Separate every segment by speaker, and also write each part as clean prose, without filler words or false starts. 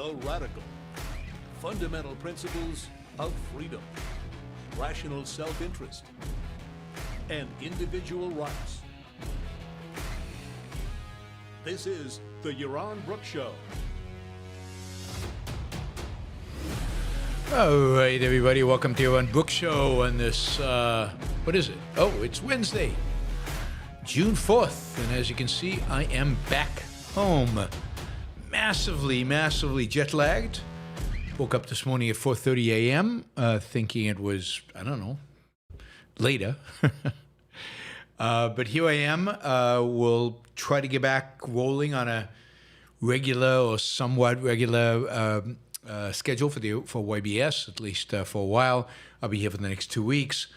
Speaker 1: The radical. Fundamental principles of freedom, rational self-interest, and individual rights. This is the Yaron Brook Show.
Speaker 2: All right, everybody, welcome to Yaron Brook Show on this, what is it? Oh, it's Wednesday, June 4th, and as you can see, I am back home. Massively jet-lagged. Woke up this morning at 4:30 a.m., thinking it was, I don't know, later. But here I am. We'll try to get back rolling on a regular or somewhat regular schedule for YBS, at least for a while. I'll be here for the next 2 weeks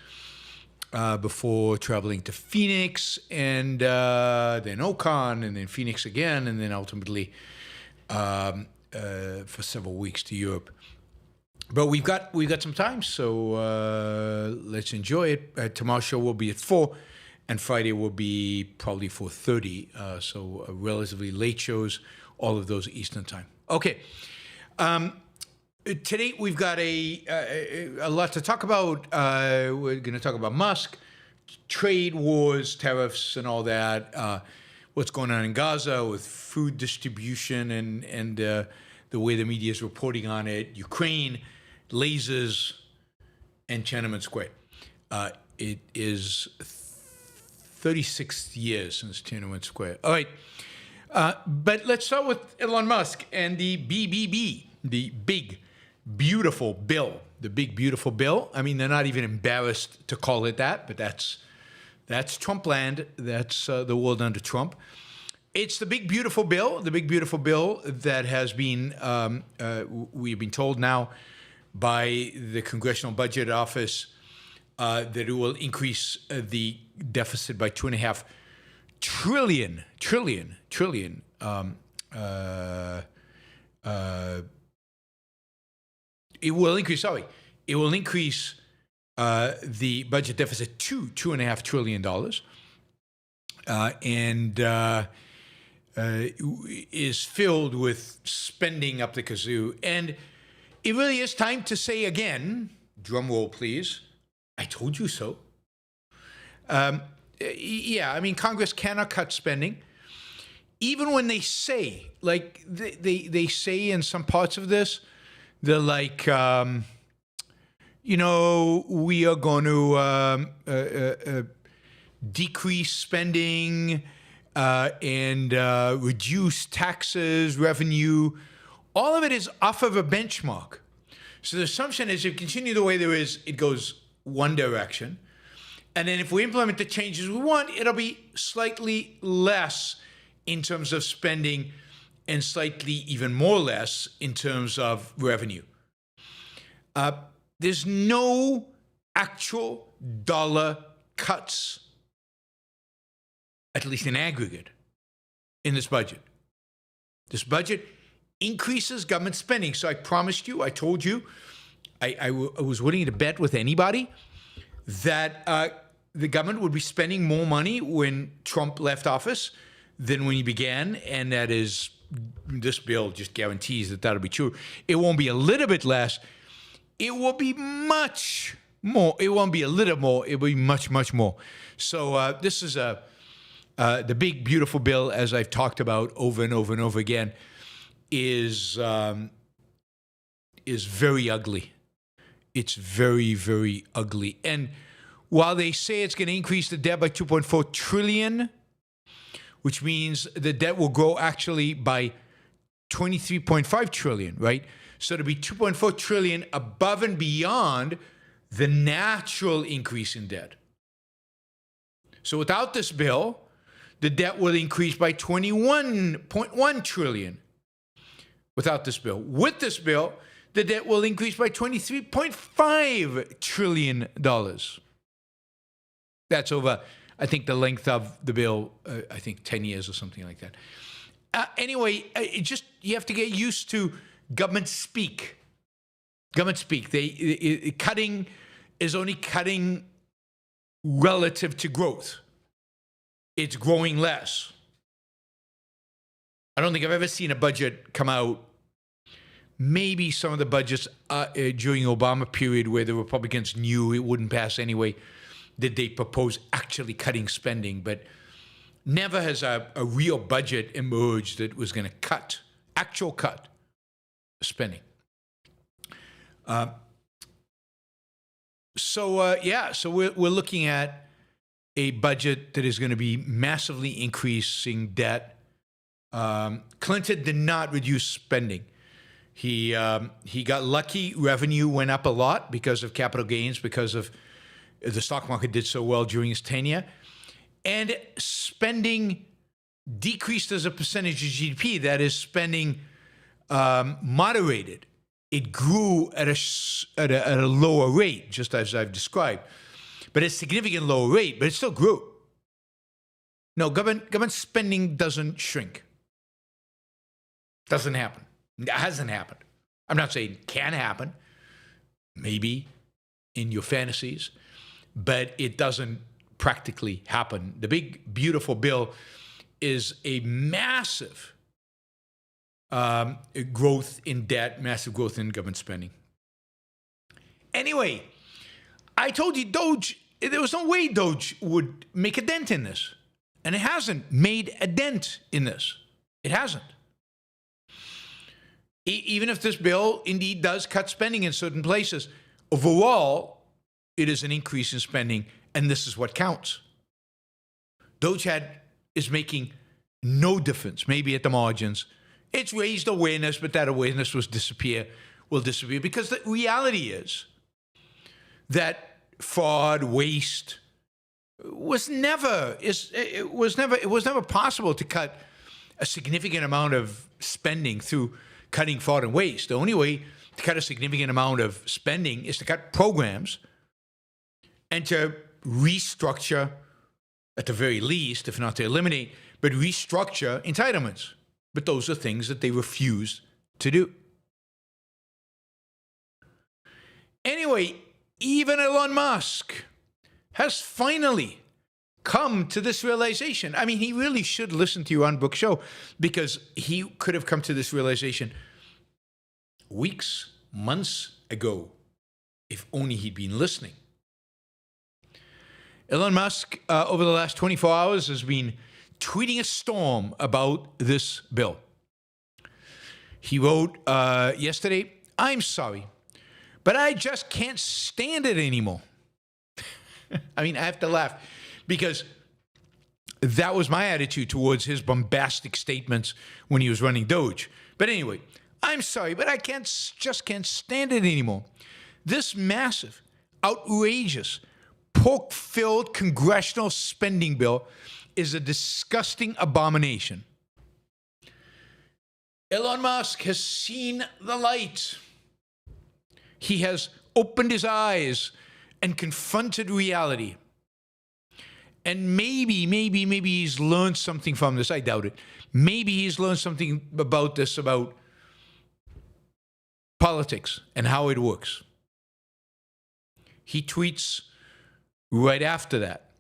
Speaker 2: before traveling to Phoenix and then Ocon and then Phoenix again, and then ultimately for several weeks to Europe. But we've got some time, so let's enjoy it. Tomorrow's show will be at 4, and Friday will be probably 4:30. So relatively late shows, all of those Eastern time. Okay. Today we've got a lot to talk about. We're going to talk about Musk, trade wars, tariffs, and all that. What's going on in Gaza with food distribution and the way the media is reporting on it. Ukraine, lasers, and Tiananmen Square. It is 36 years since Tiananmen Square. All right, but let's start with Elon Musk and the BBB, the big, beautiful bill. The big, beautiful bill. I mean, they're not even embarrassed to call it that, but that's Trump land. That's the world under Trump. It's the big, beautiful bill. The big, beautiful bill that has been, we've been told now by the Congressional Budget Office that it will increase the deficit by $2.5 trillion. It will increase the budget deficit to $2.5 trillion, and is filled with spending up the kazoo. And it really is time to say again, drum roll please, I told you so. Yeah, I mean, Congress cannot cut spending. Even when they say, like they say in some parts of this, they're like, you know, we are going to decrease spending and reduce taxes, revenue. All of it is off of a benchmark. So the assumption is if you continue the way there is, it goes one direction. And then if we implement the changes we want, it'll be slightly less in terms of spending and slightly even more less in terms of revenue. There's no actual dollar cuts, at least in aggregate, in this budget. This budget increases government spending. So I promised you, I told you, I was willing to bet with anybody that the government would be spending more money when Trump left office than when he began, and that is, this bill just guarantees that that'll be true. It won't be a little bit less. It will be much more. It won't be a little more. It will be much, much more. So this is the big, beautiful bill, as I've talked about over and over and over again, is very ugly. It's very, very ugly. And while they say it's going to increase the debt by $2.4 trillion, which means the debt will grow actually by $23.5 trillion, right? So it'll be $2.4 trillion above and beyond the natural increase in debt. So without this bill, the debt will increase by $21.1 trillion. Without this bill. With this bill, the debt will increase by $23.5 trillion. That's over, I think, the length of the bill, I think 10 years or something like that. Anyway, you have to get used to government speak. Government speak. Cutting is only cutting relative to growth. It's growing less. I don't think I've ever seen a budget come out maybe some of the budgets during Obama period where the Republicans knew it wouldn't pass anyway, did they propose actually cutting spending. But never has a real budget emerged that was going to cut spending. So we're looking at a budget that is going to be massively increasing debt. Clinton did not reduce spending. He got lucky. Revenue went up a lot because of capital gains, because of the stock market did so well during his tenure. And spending decreased as a percentage of GDP. That is, spending moderated. It grew at a lower rate, just as I've described, but a significant lower rate, but it still grew. No, government spending doesn't shrink. Doesn't happen. It hasn't happened. I'm not saying it can happen, maybe in your fantasies, but it doesn't practically happen. The big, beautiful bill is a massive growth in debt, massive growth in government spending. Anyway, I told you Doge, there was no way Doge would make a dent in this. And it hasn't made a dent in this. It hasn't. Even if this bill indeed does cut spending in certain places, overall, it is an increase in spending, and this is what counts. Doge is making no difference, maybe at the margins. It's raised awareness, but that awareness will disappear because the reality is that fraud, waste it was never possible to cut a significant amount of spending through cutting fraud and waste. The only way to cut a significant amount of spending is to cut programs and to restructure, at the very least, if not to eliminate, but restructure entitlements. But those are things that they refuse to do. Anyway, even Elon Musk has finally come to this realization. I mean, he really should listen to Yaron Brook show, because he could have come to this realization weeks, months ago, if only he'd been listening. Elon Musk, over the last 24 hours, has been tweeting a storm about this bill. He wrote yesterday, "I'm sorry, but I just can't stand it anymore." I mean, I have to laugh because that was my attitude towards his bombastic statements when he was running Doge. But anyway, "I'm sorry, but I just can't stand it anymore. This massive, outrageous, pork-filled congressional spending bill is a disgusting abomination." Elon Musk has seen the light. He has opened his eyes and confronted reality. And maybe he's learned something from this. I doubt it. Maybe he's learned something about this, about politics and how it works. He tweets right after that,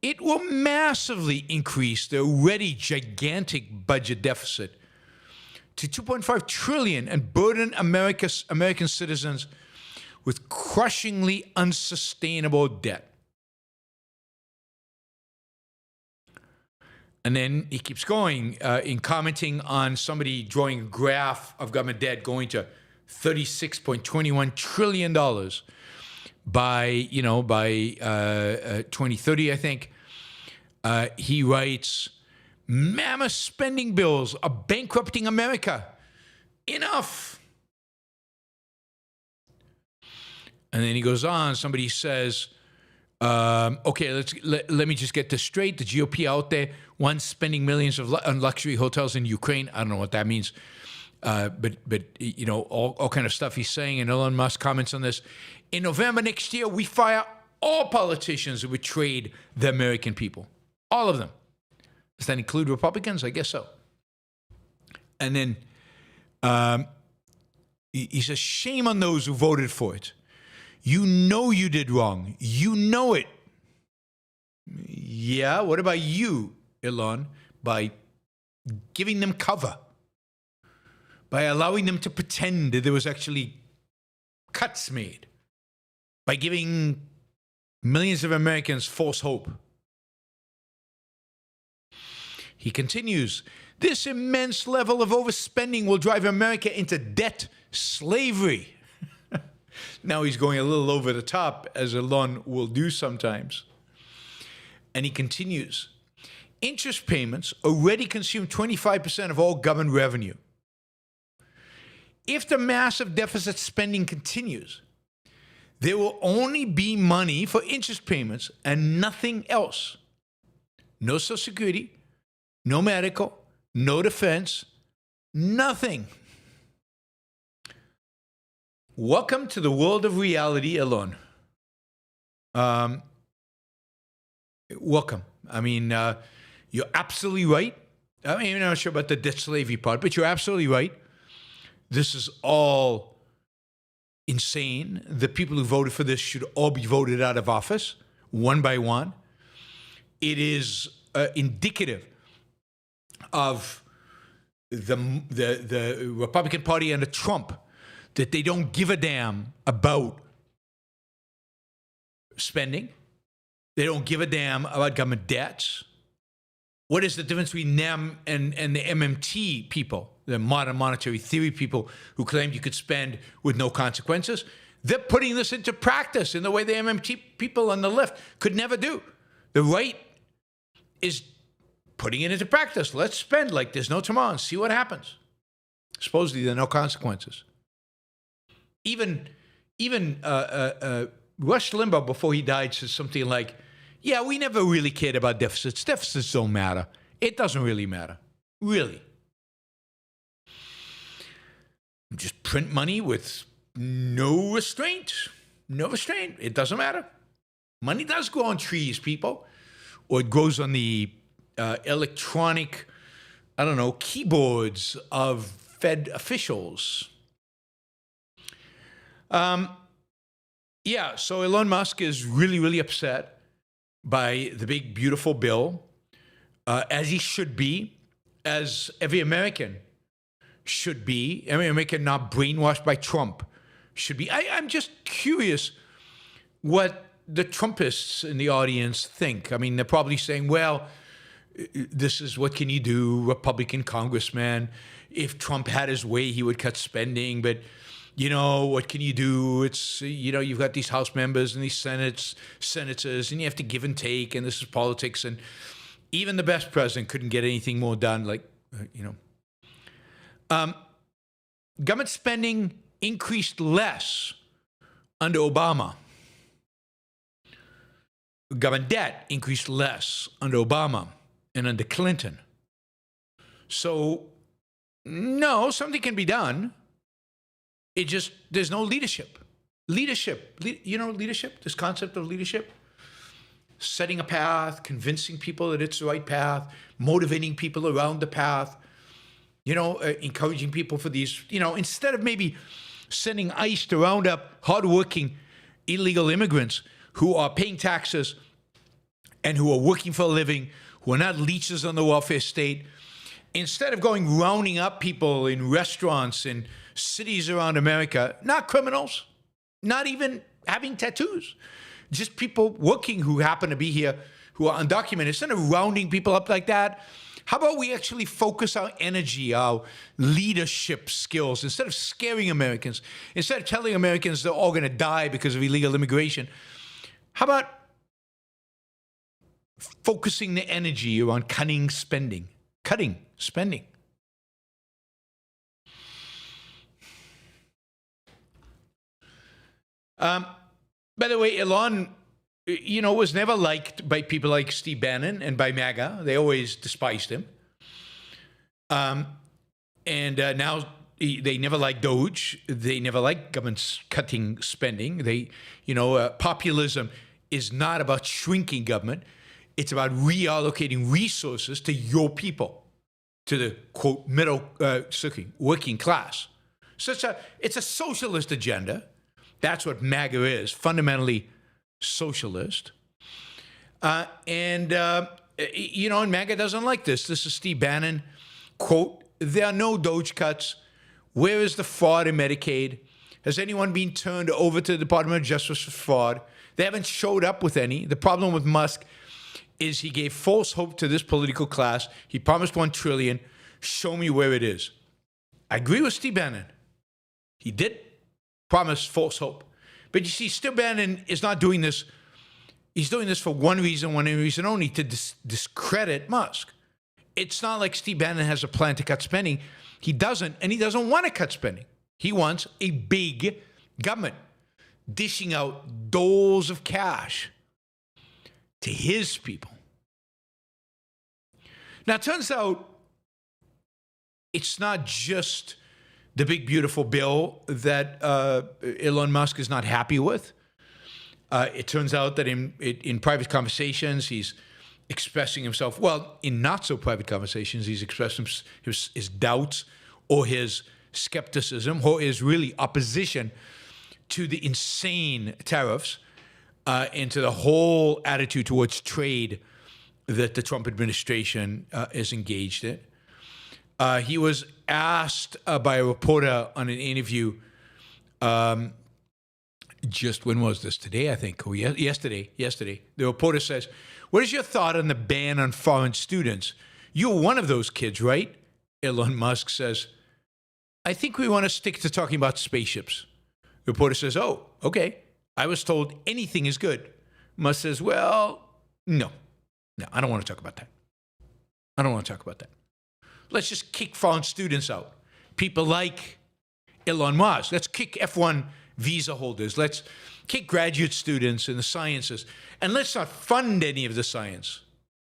Speaker 2: "It will massively increase the already gigantic budget deficit to $2.5 trillion and burden American citizens with crushingly unsustainable debt." And then he keeps going in commenting on somebody drawing a graph of government debt going to $36.21 trillion by 2030, I think. He writes, "Mammoth spending bills are bankrupting America. Enough." And then he goes on. Somebody says, "Okay, let me just get this straight. The GOP out there wants spending millions on luxury hotels in Ukraine." I don't know what that means, but all kind of stuff he's saying. And Elon Musk comments on this. "In November next year, we fire all politicians who betrayed the American people. All of them." Does that include Republicans? I guess so. And then he says, "Shame on those who voted for it. You know you did wrong. You know it." Yeah, what about you, Elon? By giving them cover, by allowing them to pretend that there was actually cuts made, by giving millions of Americans false hope. He continues, this immense level of overspending will drive America into debt slavery. Now he's going a little over the top, as Elon will do sometimes. And he continues, interest payments already consume 25% of all government revenue. If the massive deficit spending continues, there will only be money for interest payments and nothing else. No Social Security, no medical, no defense, nothing. Welcome to the world of reality, Elon. Welcome. I mean, you're absolutely right. I mean, I'm not sure about the debt slavery part, but you're absolutely right. This is all insane. The people who voted for this should all be voted out of office, one by one. It is indicative of the Republican Party and the Trump, that they don't give a damn about spending. They don't give a damn about government debts. What is the difference between them and the MMT people, the modern monetary theory people who claimed you could spend with no consequences? They're putting this into practice in the way the MMT people on the left could never do. The right is putting it into practice. Let's spend like there's no tomorrow and see what happens. Supposedly there are no consequences. Even Rush Limbaugh, before he died, said something like, yeah, we never really cared about deficits. Deficits don't matter. It doesn't really matter. Really. Just print money with no restraint. No restraint. It doesn't matter. Money does grow on trees, people. Or it grows on the electronic, I don't know, keyboards of Fed officials. Yeah, so Elon Musk is really, really upset by the big, beautiful bill, as he should be, as every American should be, every American not brainwashed by Trump should be. I'm just curious what the Trumpists in the audience think. I mean, they're probably saying, well, this is what can you do, Republican congressman? If Trump had his way, he would cut spending, but you know, what can you do? It's, you know, you've got these House members and these senators, and you have to give and take, and this is politics. And even the best president couldn't get anything more done, like, you know. Government spending increased less under Obama. Government debt increased less under Obama and under Clinton. So, no, something can be done. It just, there's no leadership. Leadership, you know, leadership, this concept of leadership, setting a path, convincing people that it's the right path, motivating people around the path, you know, encouraging people for these, you know, instead of maybe sending ICE to round up hardworking illegal immigrants who are paying taxes and who are working for a living, who are not leeches on the welfare state, instead of going rounding up people in restaurants and cities around America, not criminals, not even having tattoos, just people working who happen to be here, who are undocumented. Instead of rounding people up like that, how about we actually focus our energy, our leadership skills, instead of scaring Americans, instead of telling Americans they're all going to die because of illegal immigration, how about focusing the energy around cutting spending? Cutting spending. By the way, Elon, you know, was never liked by people like Steve Bannon and by MAGA. They always despised him. And now they never liked Doge. They never liked government cutting spending. They, you know, populism is not about shrinking government. It's about reallocating resources to your people, to the, quote, middle, working class. So it's a socialist agenda. That's what MAGA is, fundamentally socialist. You know, and MAGA doesn't like this. This is Steve Bannon, quote, there are no Doge cuts. Where is the fraud in Medicaid? Has anyone been turned over to the Department of Justice for fraud? They haven't showed up with any. The problem with Musk is he gave false hope to this political class. He promised $1 trillion. Show me where it is. I agree with Steve Bannon. He did promise false hope. But you see, Steve Bannon is not doing this. He's doing this for one reason only, to discredit Musk. It's not like Steve Bannon has a plan to cut spending. He doesn't, and he doesn't want to cut spending. He wants a big government dishing out doles of cash to his people. Now, it turns out it's not just the big, beautiful bill that Elon Musk is not happy with. It turns out that in private conversations, he's expressing himself, well, in not so private conversations, he's expressing his doubts or his skepticism or his really opposition to the insane tariffs and to the whole attitude towards trade that the Trump administration is engaged in. He was asked by a reporter on an interview just, when was this? Today, I think, or yesterday. The reporter says, what is your thought on the ban on foreign students? You're one of those kids, right? Elon Musk says, I think we want to stick to talking about spaceships. The reporter says, oh, okay. I was told anything is good. Musk says, well, no, I don't want to talk about that. Let's just kick foreign students out. People like Elon Musk. Let's kick F1 visa holders. Let's kick graduate students in the sciences. And let's not fund any of the science.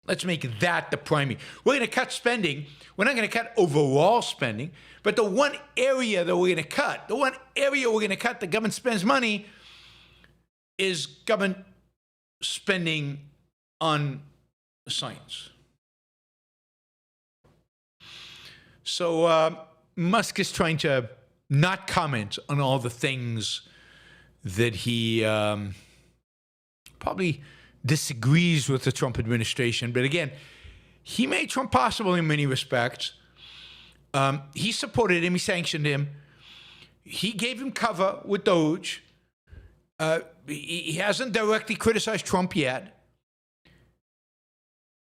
Speaker 2: Let's make that the primary. We're going to cut spending. We're not going to cut overall spending. But the one area that we're going to cut, the government spends money, is government spending on science. So Musk is trying to not comment on all the things that he probably disagrees with the Trump administration. But again, he made Trump possible in many respects. He supported him. He sanctioned him. He gave him cover with Doge. He hasn't directly criticized Trump yet.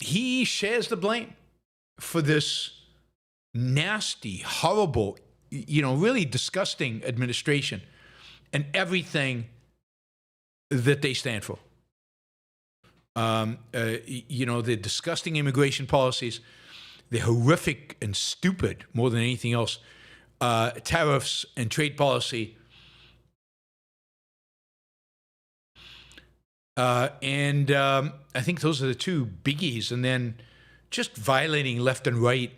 Speaker 2: He shares the blame for this nasty, horrible, really disgusting administration and everything that they stand for. The disgusting immigration policies, the horrific and stupid, more than anything else, tariffs and trade policy. And I think those are the two biggies. And then just violating left and right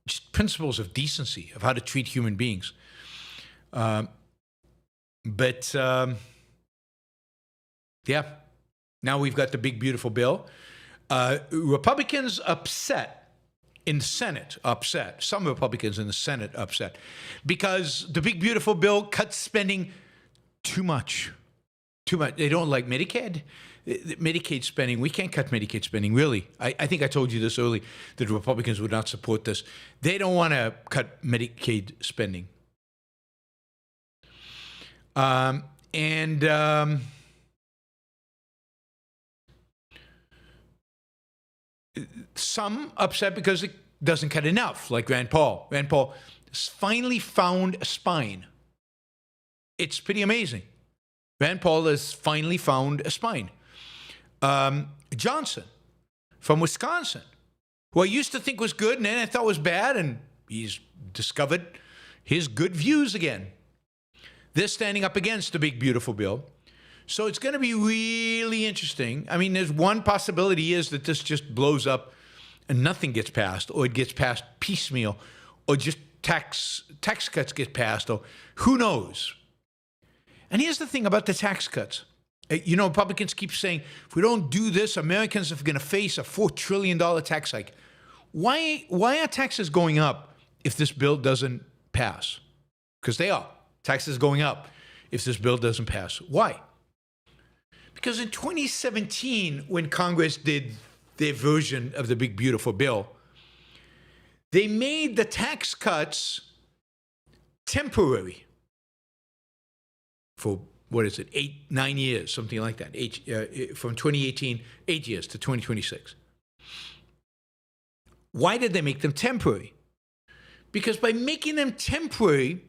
Speaker 2: just principles of decency, of how to treat human beings. Now we've got the big, beautiful bill. Republicans upset in the Senate, some Republicans in the Senate upset, because the big, beautiful bill cuts spending too much. They don't like Medicaid. Medicaid spending, we can't cut Medicaid spending, really. I think I told you this early, that Republicans would not support this. They don't want to cut Medicaid spending. Some upset because it doesn't cut enough, like Rand Paul. Rand Paul finally found a spine. It's pretty amazing. Rand Paul has finally found a spine. Johnson from Wisconsin, who I used to think was good and then I thought was bad, and he's discovered his good views again. They're standing up against the big, beautiful bill. So it's going to be really interesting. I mean, there's one possibility is that this just blows up and nothing gets passed, or it gets passed piecemeal, or just tax cuts get passed, or who knows. And here's the thing about the tax cuts. Republicans keep saying, if we don't do this, Americans are going to face a $4 trillion tax hike. Why are taxes going up if this bill doesn't pass? Because they are. Taxes going up if this bill doesn't pass. Why? Because in 2017, when Congress did their version of the big, beautiful bill, they made the tax cuts temporary for, what is it, 9 years, something like that, from 2018, 8 years to 2026. Why did they make them temporary? Because by making them temporary,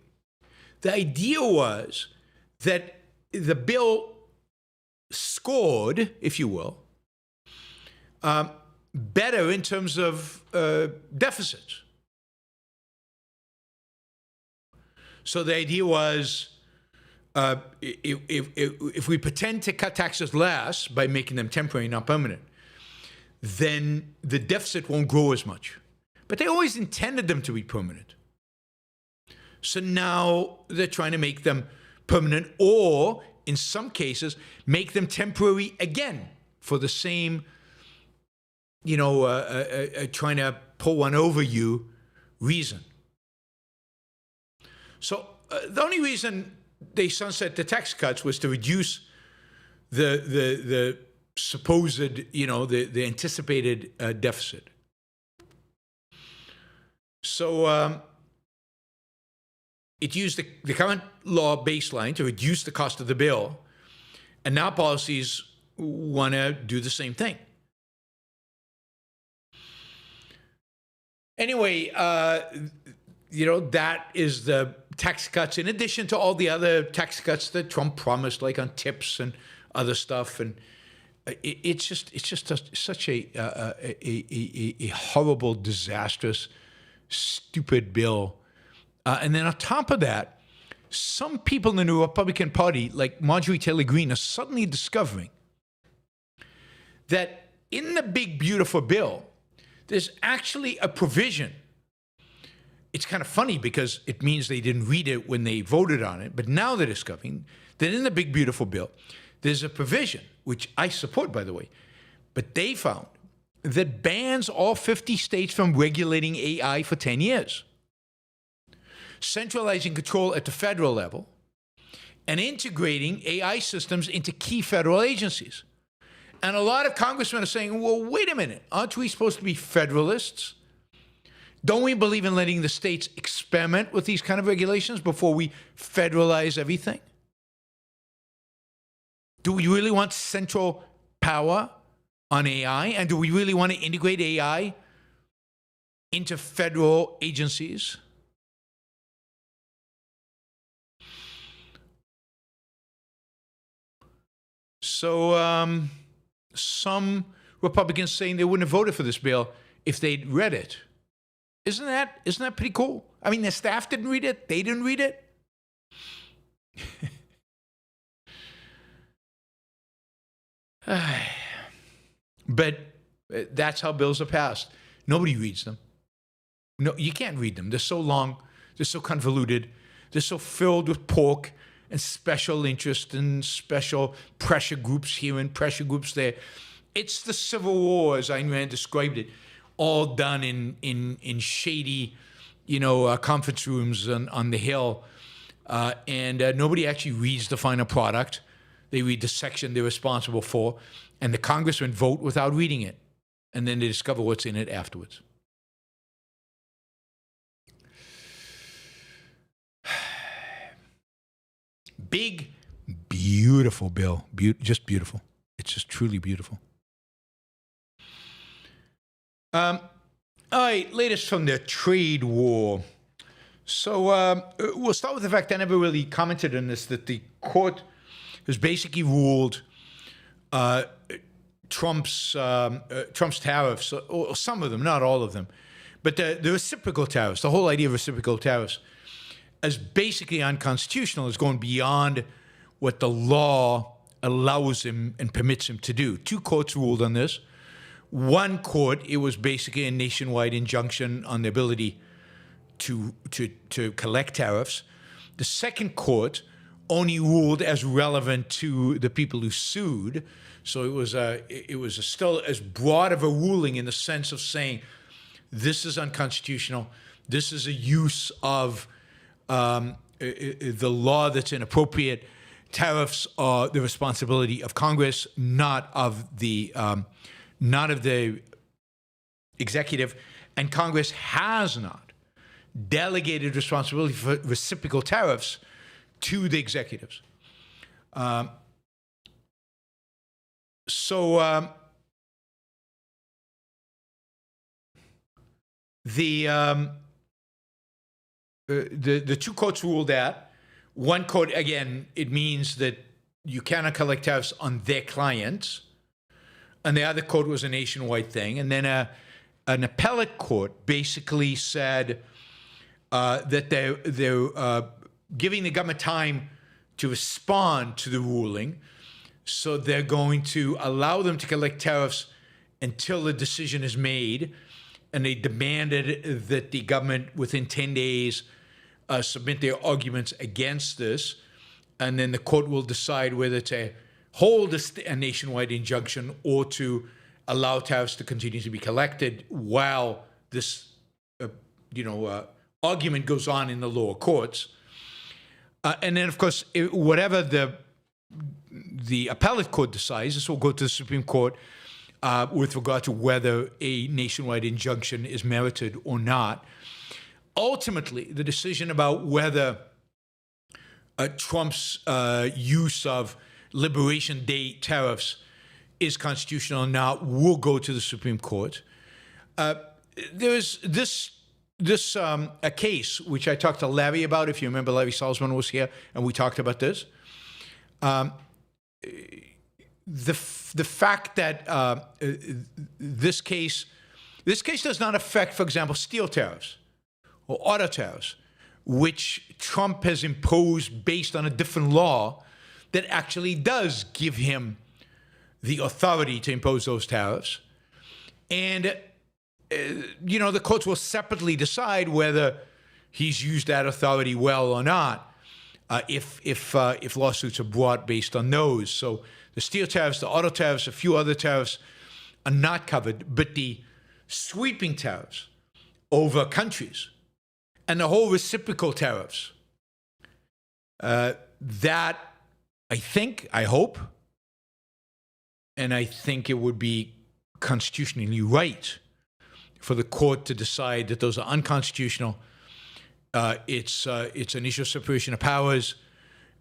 Speaker 2: the idea was that the bill scored, if you will, better in terms of deficits. So the idea was, if we pretend to cut taxes less by making them temporary, not permanent, then the deficit won't grow as much. But they always intended them to be permanent. So now they're trying to make them permanent, or in some cases, make them temporary again for the same, trying to pull one over you reason. So the only reason they sunset the tax cuts was to reduce the supposed, the anticipated deficit. So it used the current law baseline to reduce the cost of the bill, and now policies want to do the same thing. Anyway, that is the tax cuts, in addition to all the other tax cuts that Trump promised, like on tips and other stuff. And it's just such a horrible, disastrous, stupid bill. And then on top of that, some people in the new Republican Party, like Marjorie Taylor Greene, are suddenly discovering that in the big, beautiful bill, there's actually a provision. It's kind of funny because it means they didn't read it when they voted on it, but now they're discovering that in the big, beautiful bill, there's a provision, which I support, by the way, but they found that bans all 50 states from regulating AI for 10 years, centralizing control at the federal level, and integrating AI systems into key federal agencies. And a lot of congressmen are saying, well, wait a minute, aren't we supposed to be federalists? Don't we believe in letting the states experiment with these kind of regulations before we federalize everything? Do we really want central power on AI? And do we really want to integrate AI into federal agencies? So some Republicans saying they wouldn't have voted for this bill if they'd read it. Isn't that pretty cool? I mean, the staff didn't read it. They didn't read it. But that's how bills are passed. Nobody reads them. No, you can't read them. They're so long. They're so convoluted. They're so filled with pork and special interest and special pressure groups here and pressure groups there. It's the Civil War, as Ayn Rand described it, all done in shady, conference rooms on the Hill. And nobody actually reads the final product. They read the section they're responsible for, and the congressmen vote without reading it. And then they discover what's in it afterwards. Big, beautiful bill. Just beautiful. It's just truly beautiful. All right, latest from the trade war. So we'll start with the fact I never really commented on this, that the court has basically ruled Trump's tariffs, or some of them, not all of them, but the reciprocal tariffs, the whole idea of reciprocal tariffs, as basically unconstitutional, is going beyond what the law allows him and permits him to do. Two courts ruled on this. One court, it was basically a nationwide injunction on the ability to collect tariffs. The second court only ruled as relevant to the people who sued. So it was still as broad of a ruling in the sense of saying this is unconstitutional. This is a use of the law that's inappropriate. Tariffs are the responsibility of Congress, not of the executive, and Congress has not delegated responsibility for reciprocal tariffs to the executives. The two courts ruled that. One court, again, it means that you cannot collect tariffs on their clients, and the other court was a nationwide thing. And then an appellate court basically said that they're giving the government time to respond to the ruling, so they're going to allow them to collect tariffs until the decision is made. And they demanded that the government, within 10 days, submit their arguments against this. And then the court will decide whether to hold a nationwide injunction or to allow tariffs to continue to be collected while this, argument goes on in the lower courts. And then, of course, whatever the appellate court decides, this will go to the Supreme Court with regard to whether a nationwide injunction is merited or not. Ultimately, the decision about whether Trump's use of Liberation Day tariffs is constitutional or not will go to the Supreme Court. There's a case which I talked to Larry about. If you remember, Larry Salzman was here, and we talked about this. The fact that this case does not affect, for example, steel tariffs or auto tariffs, which Trump has imposed based on a different law that actually does give him the authority to impose those tariffs. And, the courts will separately decide whether he's used that authority well or not, if lawsuits are brought based on those. So the steel tariffs, the auto tariffs, a few other tariffs are not covered, but the sweeping tariffs over countries and the whole reciprocal tariffs, that I hope, and I think it would be constitutionally right for the court to decide that those are unconstitutional. It's an issue of separation of powers.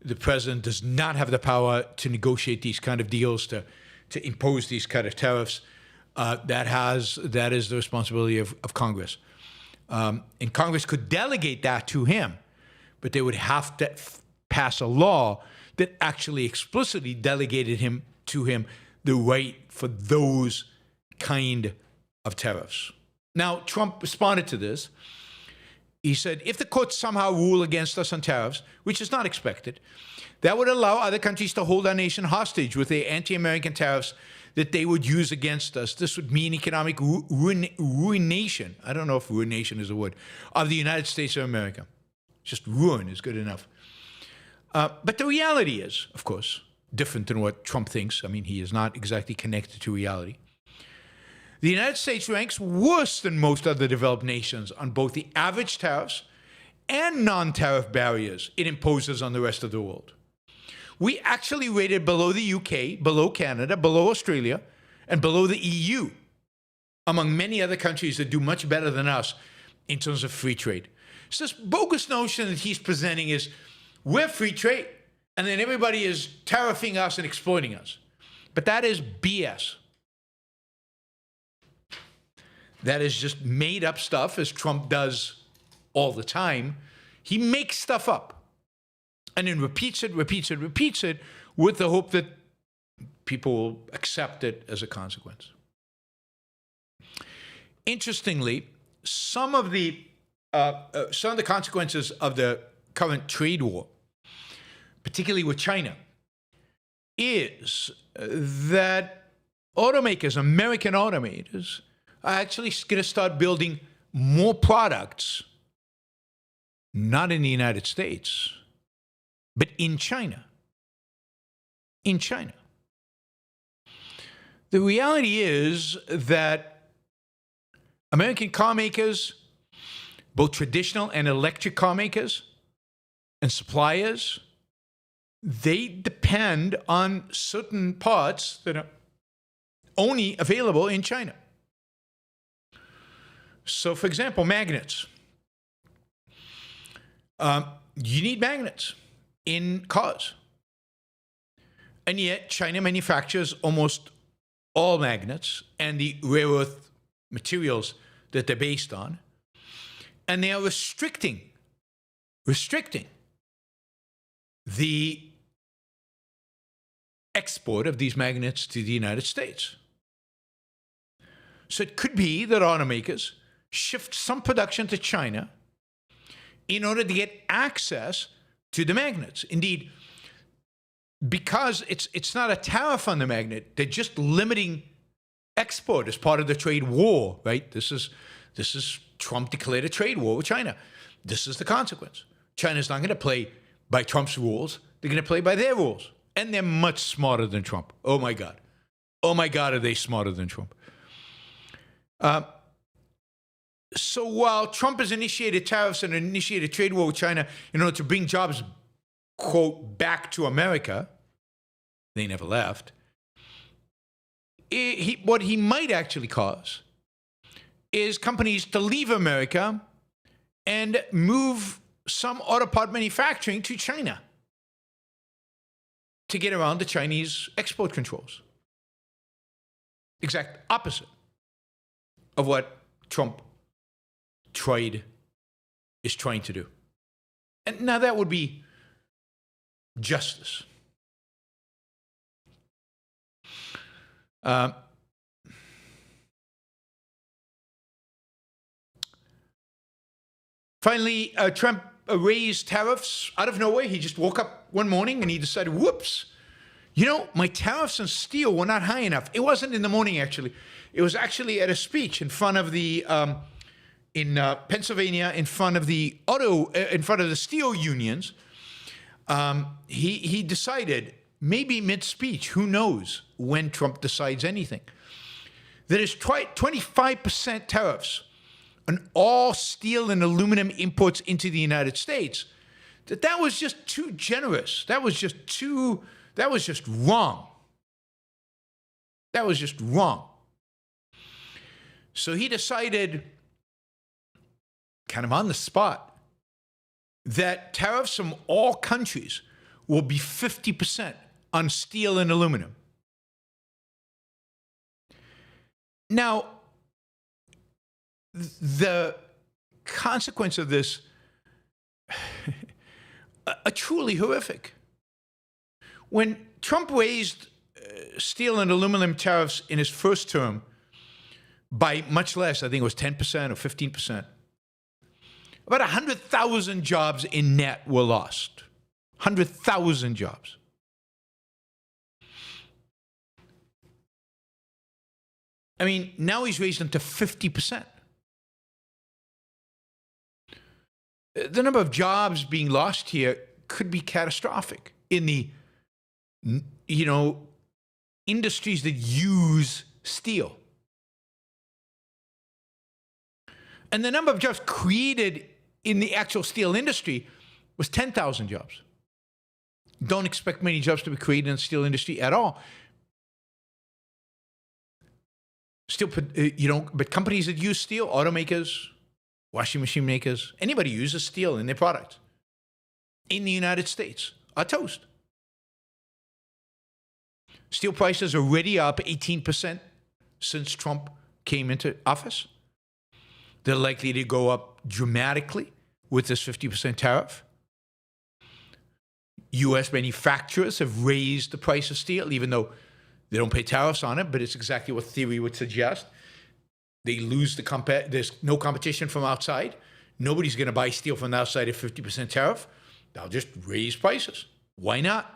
Speaker 2: The president does not have the power to negotiate these kind of deals, to impose these kind of tariffs. That is the responsibility of Congress. And Congress could delegate that to him, but they would have to pass a law that actually explicitly delegated to him the right for those kind of tariffs. Now, Trump responded to this. He said, if the courts somehow rule against us on tariffs, which is not expected, that would allow other countries to hold our nation hostage with their anti-American tariffs that they would use against us. This would mean economic ruination. I don't know if ruination is a word, of the United States of America. Just ruin is good enough. But the reality is, of course, different than what Trump thinks. I mean, he is not exactly connected to reality. The United States ranks worse than most other developed nations on both the average tariffs and non-tariff barriers it imposes on the rest of the world. We actually rated below the UK, below Canada, below Australia, and below the EU, among many other countries that do much better than us in terms of free trade. So this bogus notion that he's presenting is, we're free trade, and then everybody is tariffing us and exploiting us. But that is BS. That is just made up stuff, as Trump does all the time. He makes stuff up and then repeats it with the hope that people will accept it as a consequence. Interestingly, some of the consequences of the current trade war, particularly with China, is that automakers, American automakers, are actually going to start building more products, not in the United States, but in China. In China. The reality is that American car makers, both traditional and electric car makers and suppliers, they depend on certain parts that are only available in China. So, for example, magnets. You need magnets in cars. And yet China manufactures almost all magnets and the rare earth materials that they're based on. And they are restricting the export of these magnets to the United States. So it could be that automakers shift some production to China in order to get access to the magnets. Indeed, because it's not a tariff on the magnet, they're just limiting export as part of the trade war, right? This is Trump declared a trade war with China. This is the consequence. China's not going to play by Trump's rules. They're going to play by their rules. And they're much smarter than Trump. Oh my God. Oh my God, are they smarter than Trump? So while Trump has initiated tariffs and initiated a trade war with China in order to bring jobs, quote, back to America, they never left, what he might actually cause is companies to leave America and move some auto part manufacturing to China to get around the Chinese export controls. Exact opposite of what Trump is trying to do. And now that would be justice. Finally, Trump raised tariffs out of nowhere. He just woke up one morning and he decided, whoops, my tariffs on steel were not high enough. It wasn't in the morning, actually. It was actually at a speech in front of the, in Pennsylvania, in front of the steel unions. He decided, maybe mid-speech, who knows when Trump decides anything, that his 25% tariffs on all steel and aluminum imports into the United States, that was just too generous. That was just wrong. That was just wrong. So he decided, kind of on the spot, that tariffs from all countries will be 50% on steel and aluminum. Now, the consequence of this are truly horrific. When Trump raised steel and aluminum tariffs in his first term by much less, I think it was 10% or 15%, about 100,000 jobs in net were lost. 100,000 jobs. I mean, now he's raised them to 50%. The number of jobs being lost here could be catastrophic in the, industries that use steel. And the number of jobs created in the actual steel industry was 10,000 jobs. Don't expect many jobs to be created in the steel industry at all. Still, but companies that use steel, automakers, washing machine makers, anybody who uses steel in their products in the United States are toast. Steel prices are already up 18% since Trump came into office. They're likely to go up dramatically with this 50% tariff. U.S. manufacturers have raised the price of steel, even though they don't pay tariffs on it, but it's exactly what theory would suggest. They lose there's no competition from outside. Nobody's going to buy steel from the outside at 50% tariff. They'll just raise prices. Why not?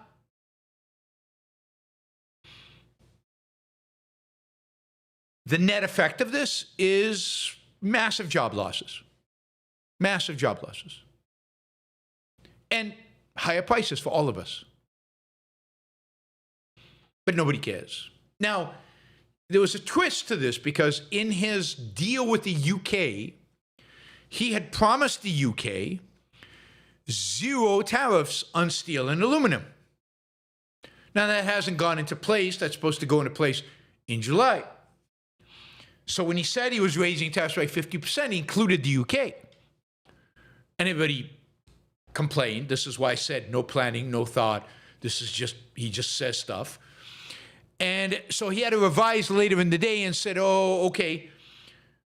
Speaker 2: The net effect of this is massive job losses. Massive job losses. And higher prices for all of us. But nobody cares. Now, there was a twist to this because in his deal with the UK, he had promised the UK 0 tariffs on steel and aluminum. Now, that hasn't gone into place. That's supposed to go into place in July. So when he said he was raising tariffs by 50%, he included the UK. And everybody complained. This is why I said no planning, no thought. This is just, he just says stuff. And so he had to revise later in the day and said, oh, okay.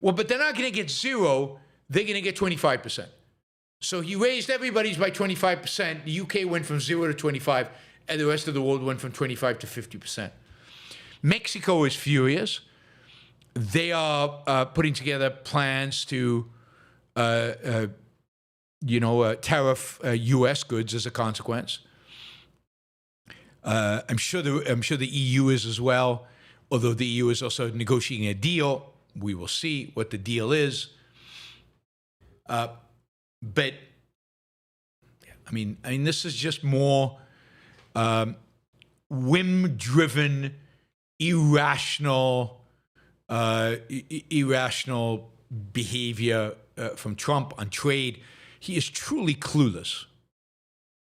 Speaker 2: Well, but they're not going to get 0. They're going to get 25%. So he raised everybody's by 25%. The UK went from 0 to 25, and the rest of the world went from 25 to 50%. Mexico is furious. They are putting together plans to, tariff U.S. goods as a consequence. I'm sure the EU is as well, although the EU is also negotiating a deal. We will see what the deal is. But I mean, this is just more whim-driven, irrational behavior from Trump on trade. He is truly clueless,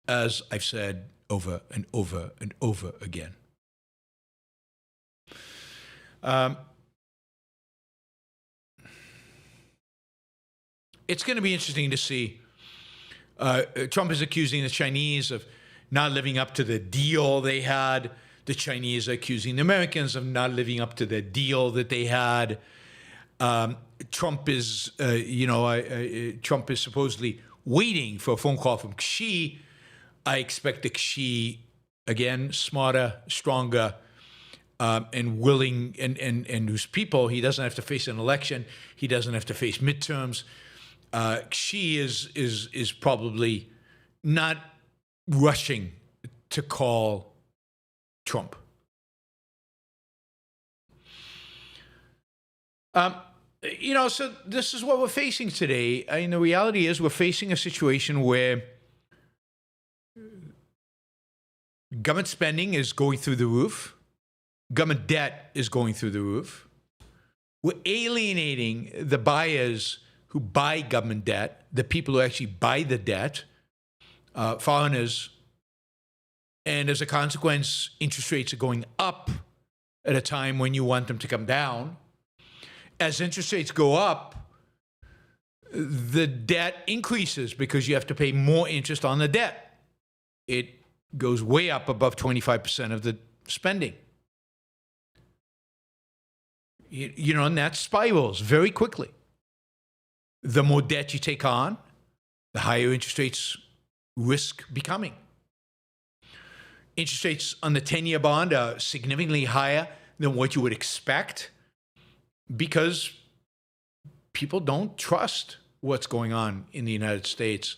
Speaker 2: as I've said over and over and over again. It's going to be interesting to see. Trump is accusing the Chinese of not living up to the deal they had. The Chinese are accusing the Americans of not living up to the deal that they had. Trump is supposedly waiting for a phone call from Xi. I expect that Xi, again, smarter, stronger, and willing, and whose people, he doesn't have to face an election. He doesn't have to face midterms. Xi is probably not rushing to call Trump. So this is what we're facing today. I mean, the reality is we're facing a situation where government spending is going through the roof. Government debt is going through the roof. We're alienating the buyers who buy government debt, the people who actually buy the debt, foreigners. And as a consequence, interest rates are going up at a time when you want them to come down. As interest rates go up, the debt increases because you have to pay more interest on the debt. It goes way up above 25% of the spending. And that spirals very quickly. The more debt you take on, the higher interest rates risk becoming. Interest rates on the 10-year bond are significantly higher than what you would expect because people don't trust what's going on in the United States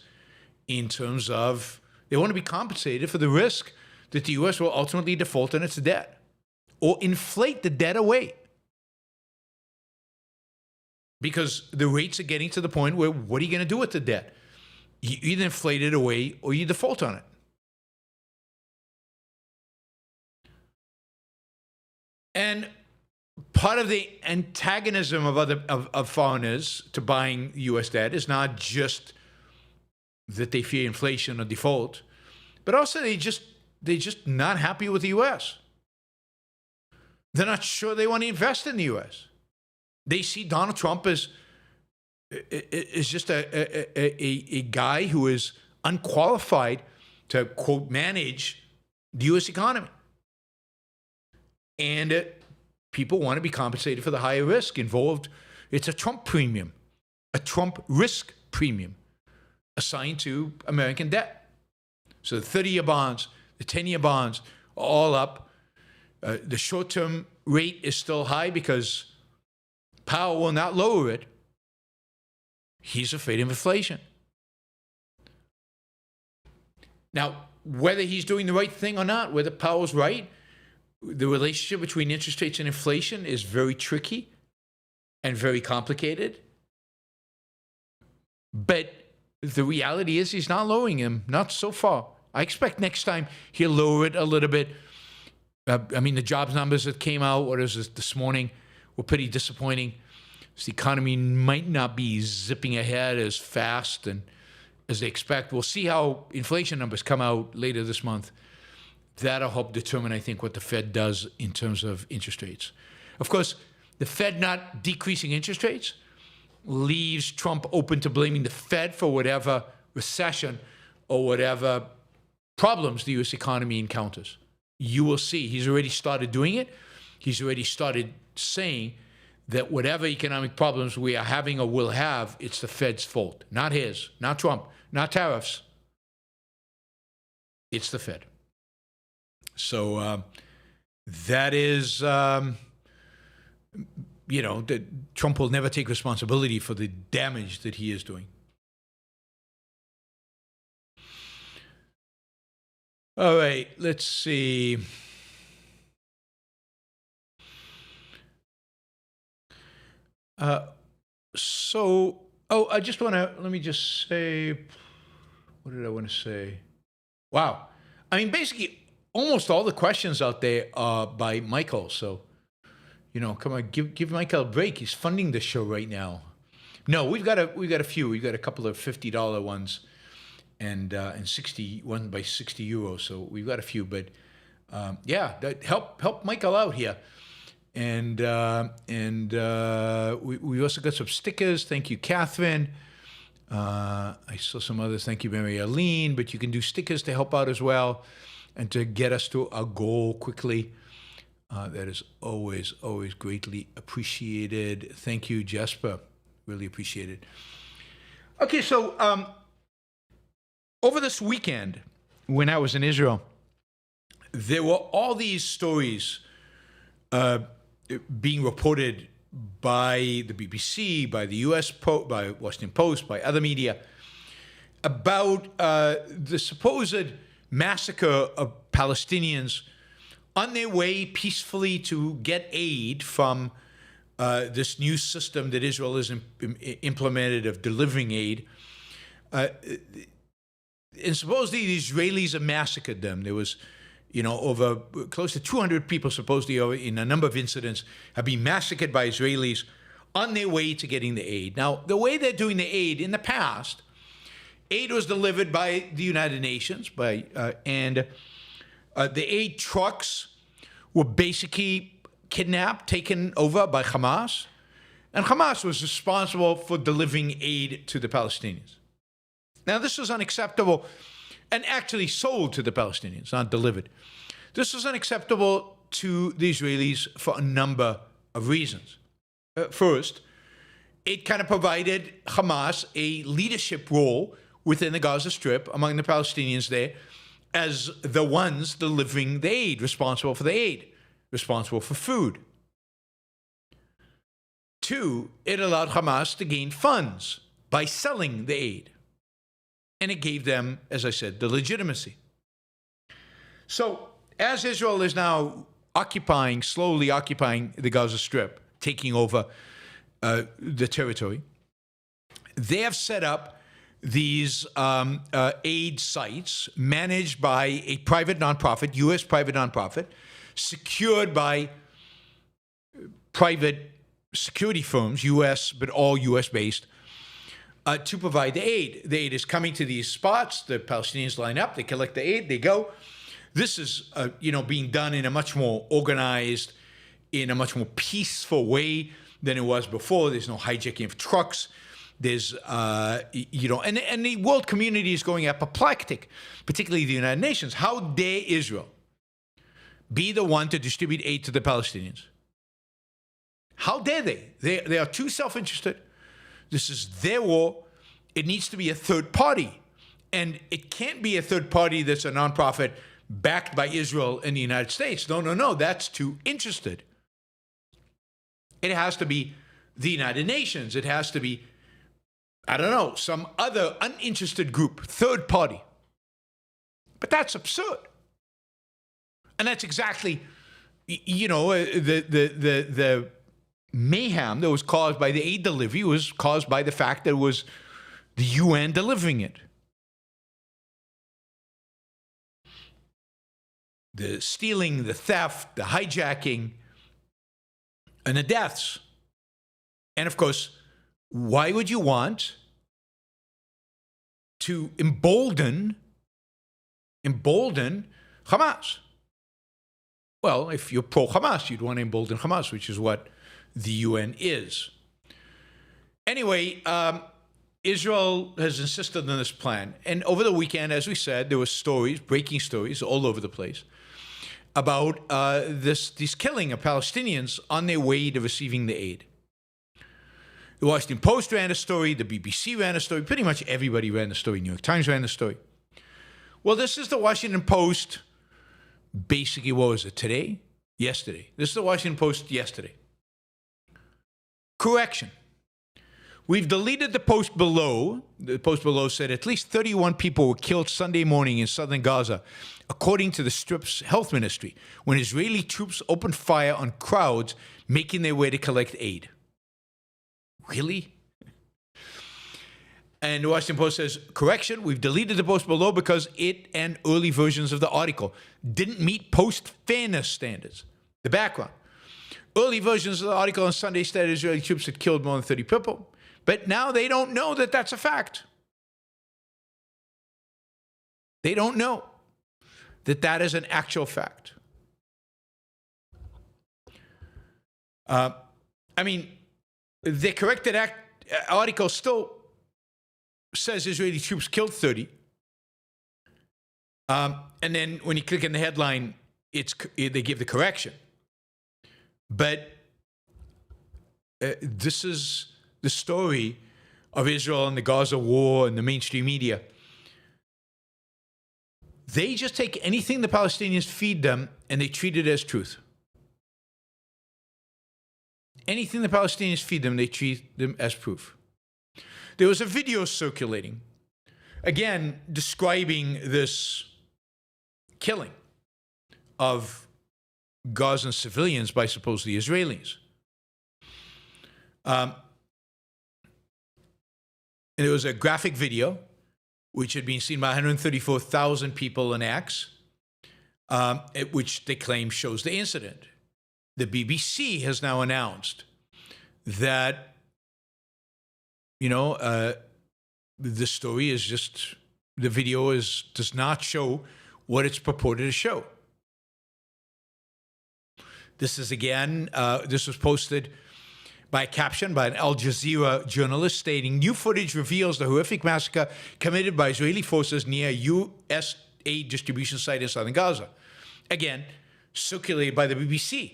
Speaker 2: in terms of they want to be compensated for the risk that the U.S. will ultimately default on its debt or inflate the debt away. Because the rates are getting to the point where what are you going to do with the debt? You either inflate it away or you default on it. And part of the antagonism of foreigners to buying U.S. debt is not just that they fear inflation or default, but also they're just not happy with the U.S. They're not sure they want to invest in the U.S. They see Donald Trump as just a guy who is unqualified to, quote, manage the U.S. economy. And people want to be compensated for the higher risk involved. It's a Trump premium, a Trump risk premium assigned to American debt. So the 30-year bonds, the 10-year bonds, are all up. The short-term rate is still high because Powell will not lower it. He's afraid of inflation. Now, whether he's doing the right thing or not, whether Powell's right, the relationship between interest rates and inflation is very tricky and very complicated. But the reality is he's not lowering them, not so far. I expect next time he'll lower it a little bit. The jobs numbers that came out, what is it, this morning, were pretty disappointing. So the economy might not be zipping ahead as fast and as they expect. We'll see how inflation numbers come out later this month. That'll help determine, I think, what the Fed does in terms of interest rates. Of course, the Fed not decreasing interest rates leaves Trump open to blaming the Fed for whatever recession or whatever problems the U.S. economy encounters. You will see. He's already started doing it. He's already started saying that whatever economic problems we are having or will have, it's the Fed's fault. Not his, not Trump, not tariffs. It's the Fed. So that is, that Trump will never take responsibility for the damage that he is doing. All right, let's see. I just want to, let me just say, what did I want to say? Wow. I mean, basically, almost all the questions out there are by Michael. So, come on, give Michael a break. He's funding the show right now. No, we've got a few. We've got a couple of $50 ones and 60 one by 60 euros. So we've got a few, but help Michael out here. And we also got some stickers. Thank you, Catherine. I saw some others. Thank you, Mary Aline. But you can do stickers to help out as well and to get us to our goal quickly. That is always, always greatly appreciated. Thank you, Jesper. Really appreciate it. Okay, so over this weekend, when I was in Israel, there were all these stories being reported by the BBC, by the U.S. by Washington Post, by other media, about the supposed massacre of Palestinians on their way peacefully to get aid from this new system that Israel has implemented of delivering aid. And supposedly the Israelis have massacred them. There was over close to 200 people supposedly in a number of incidents have been massacred by Israelis on their way to getting the aid. Now, the way they're doing the aid in the past, aid was delivered by the United Nations, and the aid trucks were basically kidnapped, taken over by Hamas, and Hamas was responsible for delivering aid to the Palestinians. Now, this was unacceptable and actually sold to the Palestinians, not delivered. This was unacceptable to the Israelis for a number of reasons. First, it kind of provided Hamas a leadership role within the Gaza Strip among the Palestinians there as the ones delivering the aid, responsible for the aid, responsible for food. Two, it allowed Hamas to gain funds by selling the aid. And it gave them, as I said, the legitimacy. So as Israel is now slowly occupying the Gaza Strip, taking over the territory, they have set up these aid sites managed by a private nonprofit, U.S. private nonprofit, secured by private security firms, U.S., but all U.S.-based, to provide the aid. The aid is coming to these spots. The Palestinians line up. They collect the aid. They go. This is, being done in a much more organized, in a much more peaceful way than it was before. There's no hijacking of trucks. There's, and the world community is going apoplectic, particularly the United Nations. How dare Israel be the one to distribute aid to the Palestinians? How dare they? They are too self-interested. This is their war. It needs to be a third party. And it can't be a third party that's a nonprofit backed by Israel and the United States. No. That's too interested. It has to be the United Nations. It has to be, some other uninterested group, third party. But that's absurd. And that's exactly, the mayhem that was caused by the aid delivery was caused by the fact that it was the UN delivering it. The stealing, the theft, the hijacking, and the deaths. And of course, why would you want to embolden Hamas? Well, if you're pro-Hamas, you'd want to embolden Hamas, which is what the UN is. Anyway, Israel has insisted on this plan. And over the weekend, as we said, there were stories, breaking stories all over the place about these killing of Palestinians on their way to receiving the aid. The Washington Post ran a story, the BBC ran a story, pretty much everybody ran the story, New York Times ran the story. Well, this is the Washington Post, basically, what was it, today? Yesterday. This is the Washington Post yesterday. Correction. We've deleted the post below. The post below said at least 31 people were killed Sunday morning in southern Gaza, according to the Strip's health ministry, when Israeli troops opened fire on crowds making their way to collect aid. Really? And the Washington Post says, correction, we've deleted the post below because it and early versions of the article didn't meet post-fairness standards. The background. Early versions of the article on Sunday said Israeli troops had killed more than 30 people, but now they don't know that that's a fact. They don't know that that is an actual fact. The corrected article still says Israeli troops killed 30. And then when you click in the headline, they give the correction. But this is the story of Israel and the Gaza war and the mainstream media. They just take anything the Palestinians feed them and they treat it as truth. Anything the Palestinians feed them, they treat them as proof. There was a video circulating, again, describing this killing of Gazan civilians by supposedly Israelis. And it was a graphic video, which had been seen by 134,000 people in X, which they claim shows the incident. The BBC has now announced that, the story is just, the video does not show what it's purported to show. This is again, this was posted by a caption by an Al Jazeera journalist stating, new footage reveals the horrific massacre committed by Israeli forces near a U.S. aid distribution site in southern Gaza. Again, circulated by the BBC.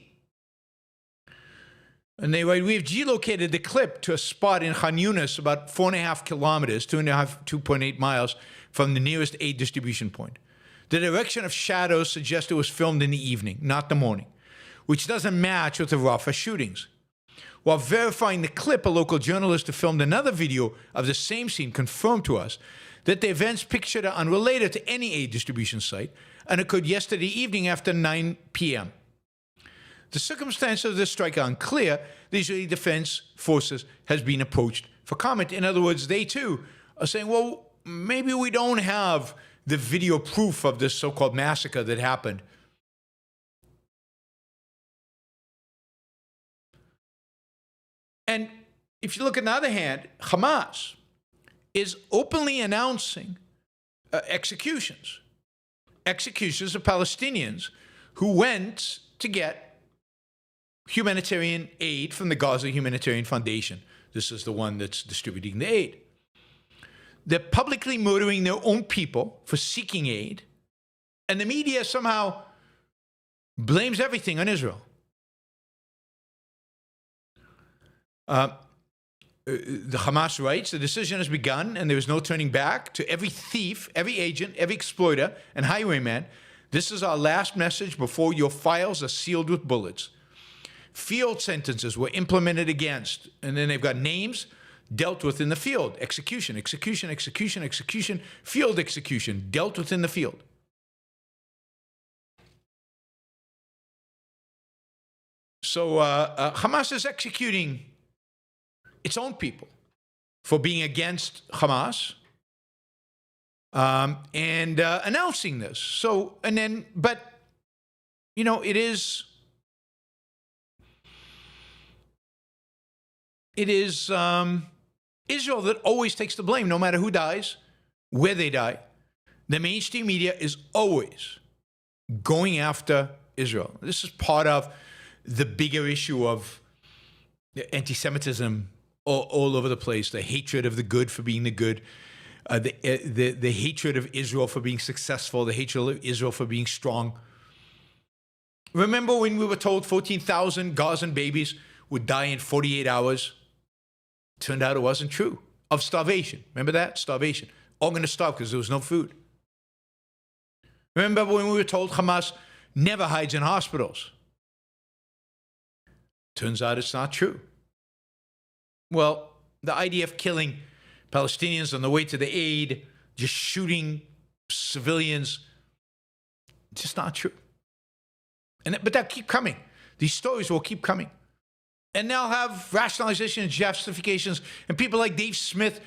Speaker 2: And they write, we have geolocated the clip to a spot in Khan Yunis, about 4.5 kilometers, 2.8 miles from the nearest aid distribution point. The direction of shadows suggests it was filmed in the evening, not the morning, which doesn't match with the Rafah shootings. While verifying the clip, a local journalist who filmed another video of the same scene confirmed to us that the events pictured are unrelated to any aid distribution site and occurred yesterday evening after 9 p.m. The circumstances of this strike are unclear. The Israeli Defense Forces has been approached for comment. In other words, they too are saying, well, maybe we don't have the video proof of this so-called massacre that happened. And if you look on the other hand, Hamas is openly announcing executions of Palestinians who went to get humanitarian aid from the Gaza Humanitarian Foundation. This is the one that's distributing the aid. They're publicly murdering their own people for seeking aid, and the media somehow blames everything on Israel. The Hamas writes, the decision has begun and there is no turning back. To every thief, every agent, every exploiter, and highwayman, this is our last message before your files are sealed with bullets. Field sentences were implemented against, and then they've got names dealt with in the field. Execution, execution, execution, execution, field execution, dealt with in the field. So Hamas is executing its own people for being against Hamas and announcing this. So, and then, but, it is Israel that always takes the blame, no matter who dies, where they die. The mainstream media is always going after Israel. This is part of the bigger issue of anti-Semitism all over the place. The hatred of the good for being the good, the hatred of Israel for being successful, the hatred of Israel for being strong. Remember when we were told 14,000 Gazan babies would die in 48 hours? Turned out it wasn't true. Of starvation. Remember that? Starvation. All going to starve because there was no food. Remember when we were told Hamas never hides in hospitals? Turns out it's not true. Well, the idea of killing Palestinians on the way to the aid, just shooting civilians, just not true. But they'll keep coming. These stories will keep coming. And they'll have rationalizations, justifications, and people like Dave Smith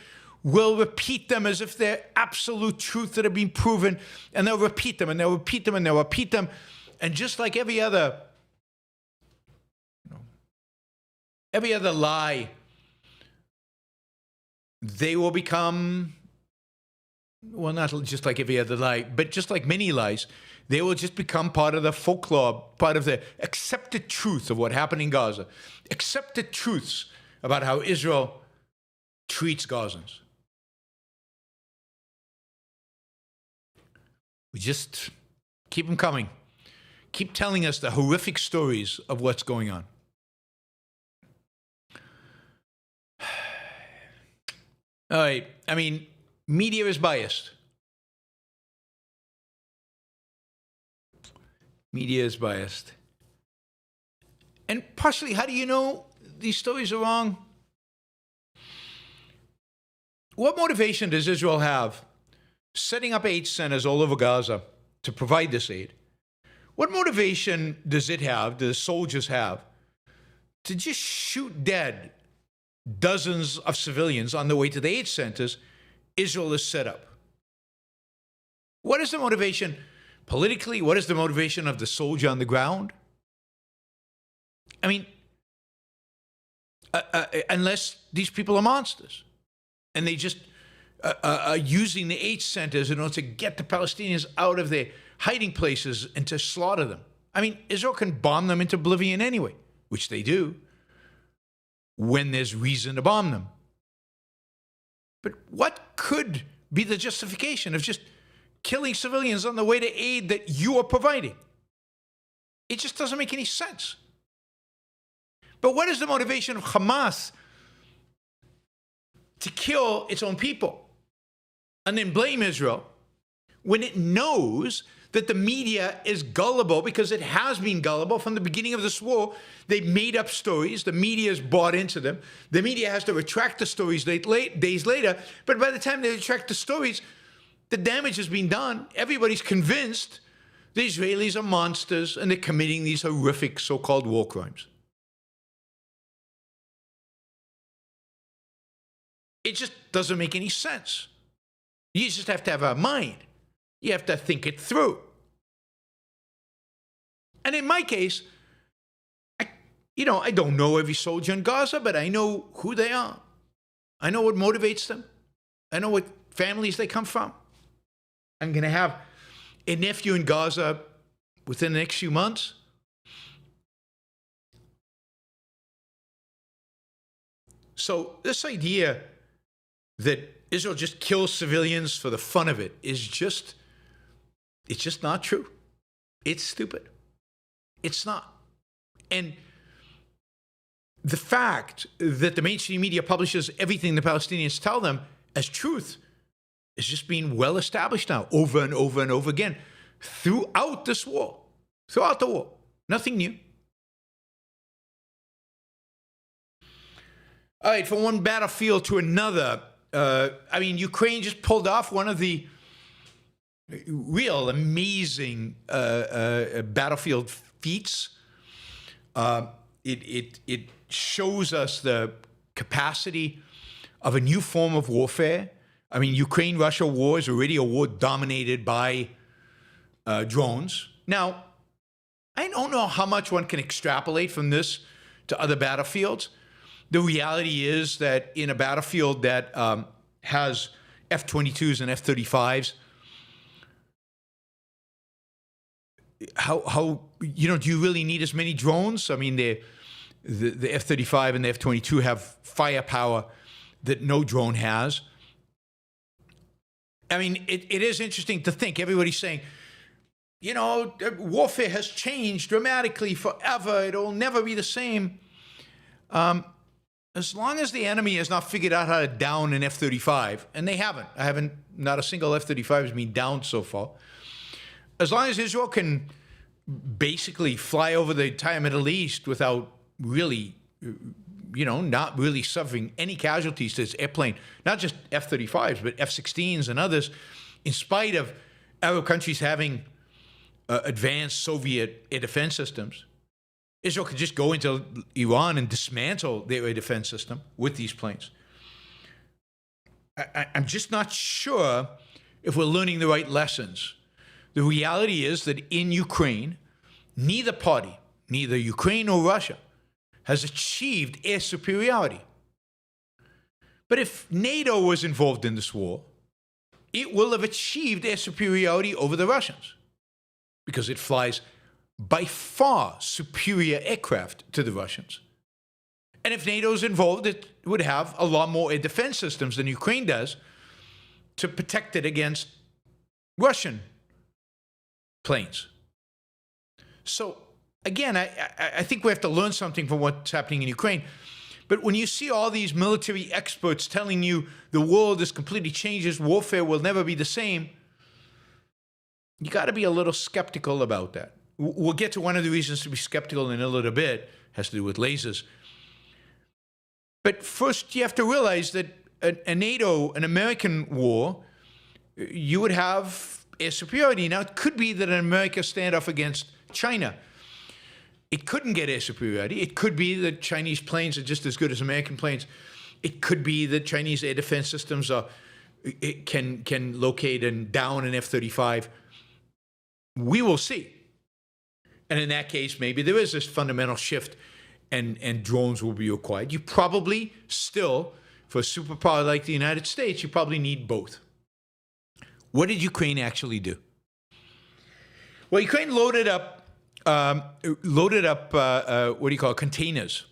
Speaker 2: will repeat them as if they're absolute truth that have been proven, and they'll repeat them, and they'll repeat them, and they'll repeat them. And just like every other lie, they will become, well, not just like every other lie, but just like many lies, they will just become part of the folklore, part of the accepted truth of what happened in Gaza, accepted truths about how Israel treats Gazans. We just keep them coming. Keep telling us the horrific stories of what's going on. All right. I mean, media is biased. Media is biased. And partially, how do you know these stories are wrong? What motivation does Israel have setting up aid centers all over Gaza to provide this aid? What motivation does it have, do the soldiers have, to just shoot dead dozens of civilians on the way to the aid centers Israel has set up? What is the motivation politically? What is the motivation of the soldier on the ground? I mean, unless these people are monsters and they just are using the aid centers in order to get the Palestinians out of their hiding places and to slaughter them. I mean, Israel can bomb them into oblivion anyway, which they do when there's reason to bomb them. But what could be the justification of just killing civilians on the way to aid that you are providing? It just doesn't make any sense. But what is the motivation of Hamas to kill its own people and then blame Israel when it knows that the media is gullible, because it has been gullible from the beginning of this war? They made up stories. The media has bought into them. The media has to retract the stories days later. But by the time they retract the stories, the damage has been done. Everybody's convinced the Israelis are monsters and they're committing these horrific so-called war crimes. It just doesn't make any sense. You just have to have a mind. You have to think it through. And in my case, I don't know every soldier in Gaza, but I know who they are. I know what motivates them. I know what families they come from. I'm going to have a nephew in Gaza within the next few months. So this idea that Israel just kills civilians for the fun of it is just, it's just not true. It's stupid. It's not. And the fact that the mainstream media publishes everything the Palestinians tell them as truth is just being well established now, over and over and over again, throughout this war, throughout the war. Nothing new. All right, from one battlefield to another. Ukraine just pulled off one of the real amazing battlefield feats. It shows us the capacity of a new form of warfare. I mean, Ukraine-Russia war is already a war dominated by drones. Now, I don't know how much one can extrapolate from this to other battlefields. The reality is that in a battlefield that has F-22s and F-35s, do you really need as many drones? I mean, the F-35 and the F-22 have firepower that no drone has. I mean, it is interesting to think. Everybody's saying, you know, warfare has changed dramatically forever. It'll never be the same. As long as the enemy has not figured out how to down an F-35, and they haven't, not a single F-35 has been downed so far. As long as Israel can basically fly over the entire Middle East without really, you know, not really suffering any casualties to its airplane, not just F-35s, but F-16s and others, in spite of Arab countries having advanced Soviet air defense systems, Israel could just go into Iran and dismantle their air defense system with these planes. I'm just not sure if we're learning the right lessons. The reality is that in Ukraine, neither party, neither Ukraine nor Russia, has achieved air superiority. But if NATO was involved in this war, it will have achieved air superiority over the Russians because it flies by far superior aircraft to the Russians. And if NATO is involved, it would have a lot more air defense systems than Ukraine does to protect it against Russian planes. So again, I think we have to learn something from what's happening in Ukraine. But when you see all these military experts telling you the world is completely changed, warfare will never be the same, you got to be a little skeptical about that. We'll get to one of the reasons to be skeptical in a little bit. It has to do with lasers. But first, you have to realize that a NATO, an American war, you would have air superiority. Now, it could be that an America standoff against China, it couldn't get air superiority. It could be that Chinese planes are just as good as American planes. It could be that Chinese air defense systems can locate and down an F-35. We will see. And in that case, maybe there is this fundamental shift and drones will be required. You probably still, for a superpower like the United States, you probably need both. What did Ukraine actually do? Well, Ukraine loaded up containers,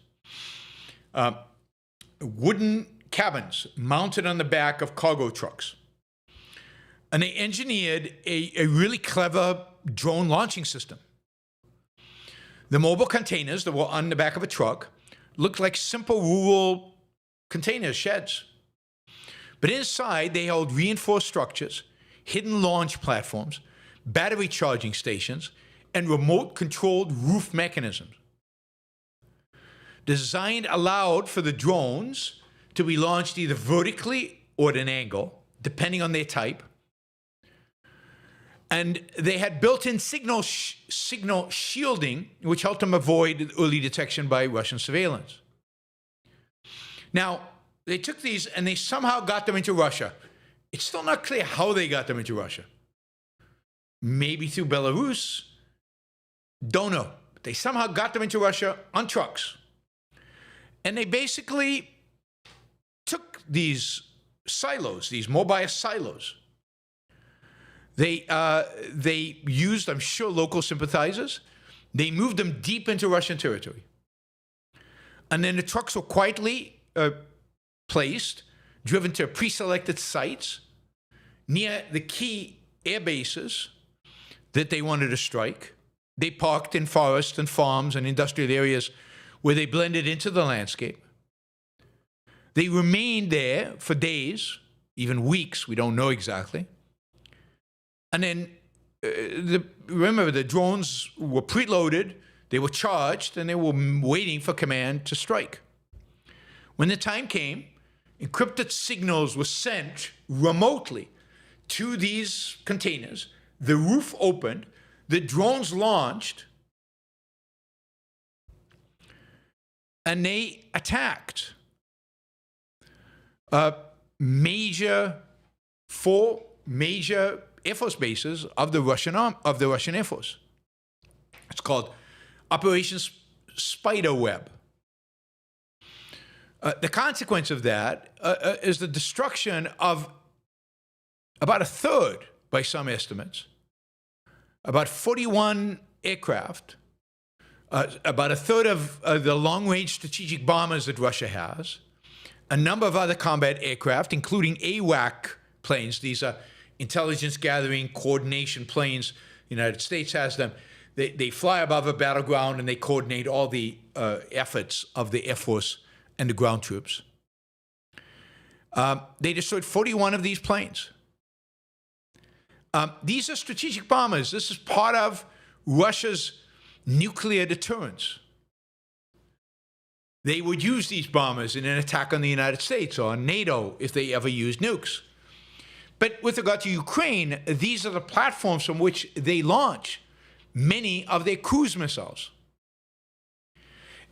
Speaker 2: wooden cabins mounted on the back of cargo trucks. And they engineered a really clever drone launching system. The mobile containers that were on the back of a truck looked like simple rural container sheds. But inside, they held reinforced structures, hidden launch platforms, battery charging stations, and remote-controlled roof mechanisms. The design allowed for the drones to be launched either vertically or at an angle, depending on their type. And they had built-in signal shielding, which helped them avoid early detection by Russian surveillance. Now, they took these and they somehow got them into Russia. It's still not clear how they got them into Russia. Maybe through Belarus. Don't know. But they somehow got them into Russia on trucks. And they basically took these silos, these mobile silos. They used, I'm sure, local sympathizers. They moved them deep into Russian territory. And then the trucks were quietly placed, driven to pre-selected sites near the key air bases that they wanted to strike. They parked in forests and farms and industrial areas where they blended into the landscape. They remained there for days, even weeks, we don't know exactly. And then, remember, the drones were preloaded, they were charged, and they were waiting for command to strike. When the time came, encrypted signals were sent remotely to these containers. The roof opened, the drones launched, and they attacked four major Air Force bases of the Russian Air Force. It's called Operation Spiderweb. The consequence of that is the destruction of about a third, by some estimates, about 41 aircraft, about a third of the long-range strategic bombers that Russia has, a number of other combat aircraft, including AWAC planes. These are intelligence gathering coordination planes. The United States has them. They fly above a battleground and they coordinate all the efforts of the Air Force and the ground troops. They destroyed 41 of these planes. These are strategic bombers. This is part of Russia's nuclear deterrence. They would use these bombers in an attack on the United States or on NATO if they ever used nukes. But with regard to Ukraine, these are the platforms from which they launch many of their cruise missiles.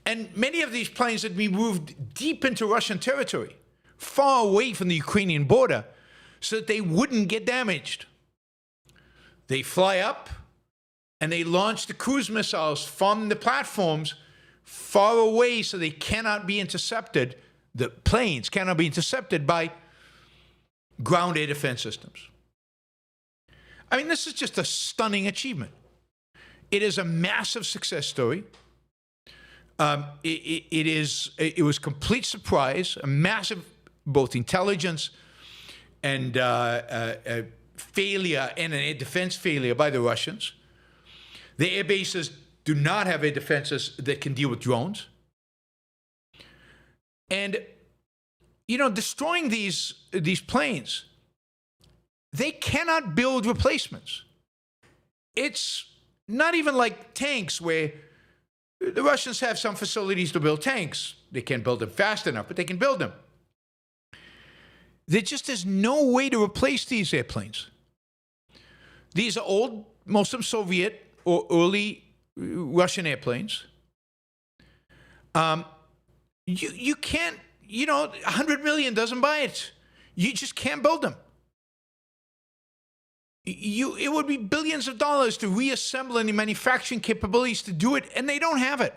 Speaker 2: And many of these planes had been moved deep into Russian territory, far away from the Ukrainian border, so that they wouldn't get damaged. They fly up and they launch the cruise missiles from the platforms far away so they cannot be intercepted. The planes cannot be intercepted by ground air defense systems. I mean, this is just a stunning achievement. It is a massive success story. It was complete surprise, a massive both intelligence and failure and an air defense failure by the Russians. The air bases do not have air defenses that can deal with drones. And, you know, destroying these planes, they cannot build replacements. It's not even like tanks where the Russians have some facilities to build tanks. They can't build them fast enough, but they can build them. There just is no way to replace these airplanes. These are old, most of them Soviet or early Russian airplanes. You can't, you know, 100 million doesn't buy it. You just can't build them. It would be billions of dollars to reassemble any manufacturing capabilities to do it, and they don't have it.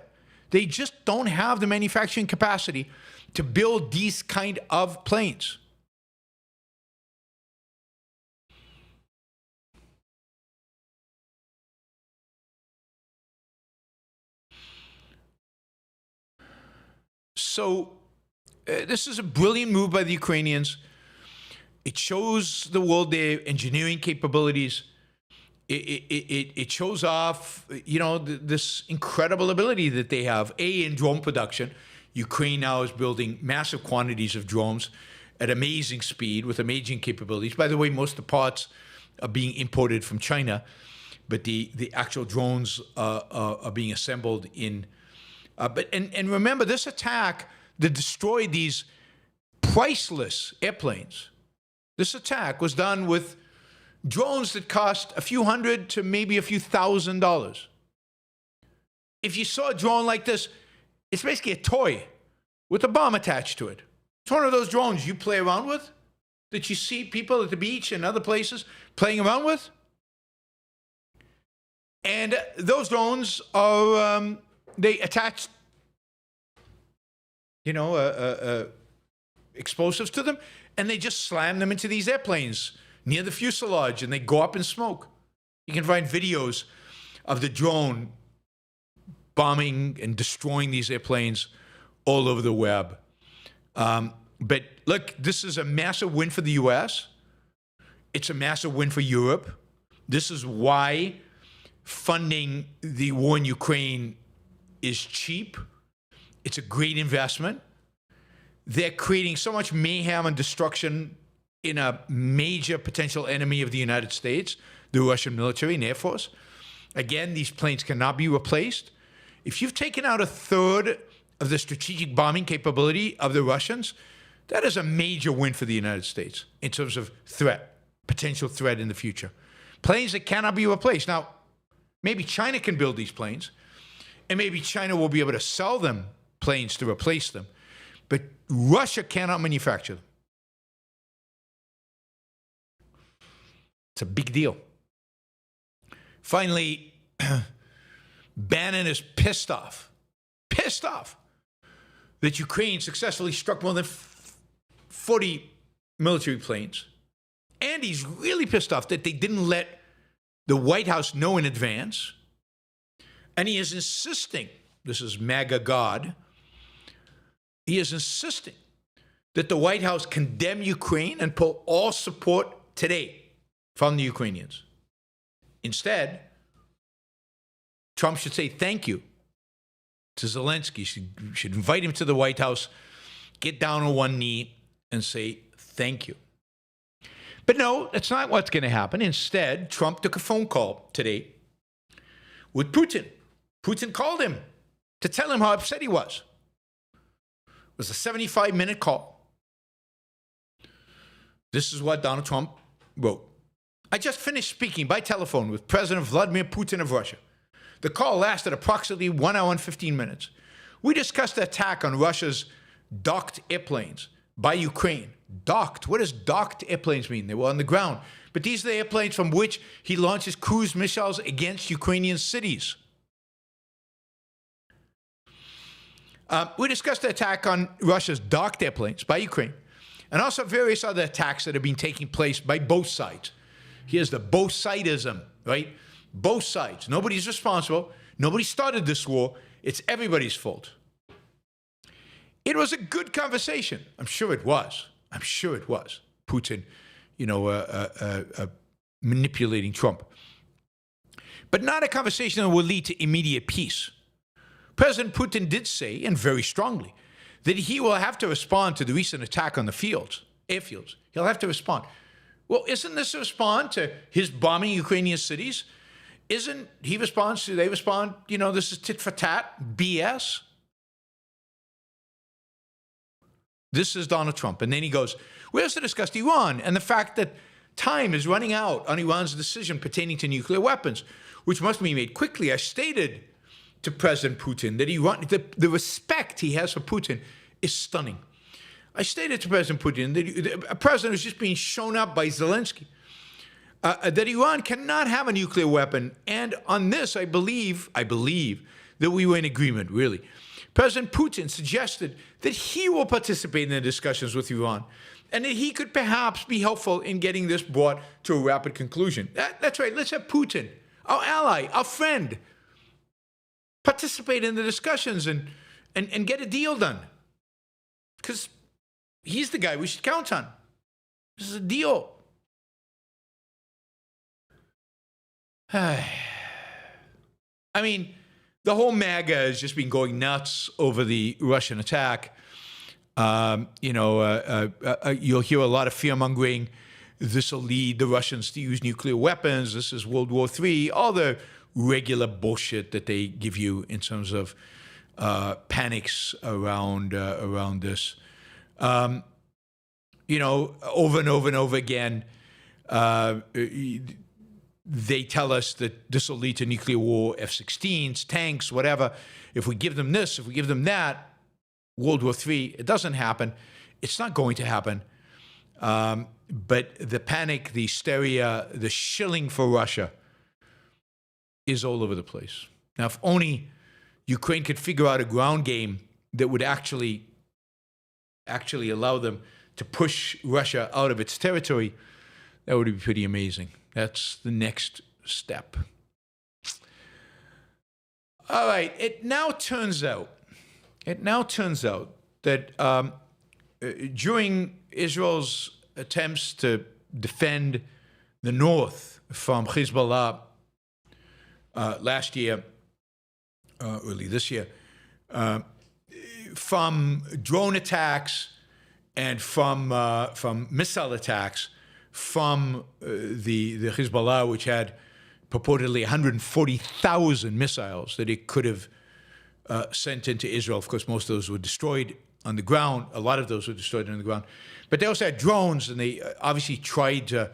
Speaker 2: They just don't have the manufacturing capacity to build these kind of planes. So this is a brilliant move by the Ukrainians. It shows the world their engineering capabilities. It shows off, you know, this incredible ability that they have. In drone production, Ukraine now is building massive quantities of drones at amazing speed with amazing capabilities. By the way, most of the parts are being imported from China, but the actual drones are being assembled in. And remember, this attack that destroyed these priceless airplanes, this attack was done with drones that cost a few hundred to maybe a few $1,000s. If you saw a drone like this, it's basically a toy with a bomb attached to it. It's one of those drones you play around with that you see people at the beach and other places playing around with. And those drones are, they attach, you know, explosives to them, and they just slam them into these airplanes near the fuselage, and they go up in smoke. You can find videos of the drone bombing and destroying these airplanes all over the web. But look, this is a massive win for the US. It's a massive win for Europe. This is why funding the war in Ukraine is cheap. It's a great investment. They're creating so much mayhem and destruction in a major potential enemy of the United States, the Russian military and Air Force. Again, these planes cannot be replaced. If you've taken out a third of the strategic bombing capability of the Russians, that is a major win for the United States in terms of threat, potential threat in the future. Planes that cannot be replaced. Now, maybe China can build these planes, and maybe China will be able to sell them planes to replace them. But Russia cannot manufacture them. It's a big deal. Finally, Bannon is pissed off that Ukraine successfully struck more than 40 military planes. And he's really pissed off that they didn't let the White House know in advance. And he is insisting, this is MAGA God, he is insisting that the White House condemn Ukraine and pull all support today from the Ukrainians. Instead, Trump should say thank you to Zelensky. Should invite him to the White House, get down on one knee, and say thank you. But no, that's not what's going to happen. Instead, Trump took a phone call today with Putin. Putin called him to tell him how upset he was. It was a 75-minute call. This is what Donald Trump wrote. I just finished speaking by telephone with President Vladimir Putin of Russia. The call lasted approximately 1 hour and 15 minutes. We discussed the attack on Russia's docked airplanes by Ukraine. Docked? What does docked airplanes mean? They were on the ground. But these are the airplanes from which he launches cruise missiles against Ukrainian cities. We discussed the attack on Russia's docked airplanes by Ukraine, and also various other attacks that have been taking place by both sides. Here's the both sidism, right? Both sides. Nobody's responsible. Nobody started this war. It's everybody's fault. It was a good conversation. I'm sure it was. I'm sure it was. Putin, manipulating Trump. But not a conversation that will lead to immediate peace. President Putin did say, and very strongly, that he will have to respond to the recent attack on the airfields. He'll have to respond. Well, isn't this a response to his bombing Ukrainian cities? Isn't he responds to, they respond, this is tit for tat, BS? This is Donald Trump. And then he goes, we also discussed Iran and the fact that time is running out on Iran's decision pertaining to nuclear weapons, which must be made quickly. I stated to President Putin that Iran, the respect he has for Putin is stunning. I stated to President Putin that a president is just being shown up by Zelensky, that Iran cannot have a nuclear weapon. And on this, I believe that we were in agreement, really. President Putin suggested that he will participate in the discussions with Iran and that he could perhaps be helpful in getting this brought to a rapid conclusion. That's right. Let's have Putin, our ally, our friend, participate in the discussions and get a deal done. Because he's the guy we should count on. This is a deal. I mean, the whole MAGA has just been going nuts over the Russian attack. You'll hear a lot of fear-mongering. This will lead the Russians to use nuclear weapons. This is World War III. All the regular bullshit that they give you in terms of panics around this. Over and over and over again, they tell us that this will lead to nuclear war, F-16s, tanks, whatever. If we give them this, if we give them that, World War III, it doesn't happen. It's not going to happen. But the panic, the hysteria, the shilling for Russia is all over the place. Now, if only Ukraine could figure out a ground game that would actually allow them to push Russia out of its territory, that would be pretty amazing. That's the next step. All right. It now turns out that during Israel's attempts to defend the north from Hezbollah last year, early this year, from drone attacks and from missile attacks from the Hezbollah, which had purportedly 140,000 missiles that it could have sent into Israel. Of course, most of those were destroyed on the ground. A lot of those were destroyed on the ground. But they also had drones, and they obviously tried to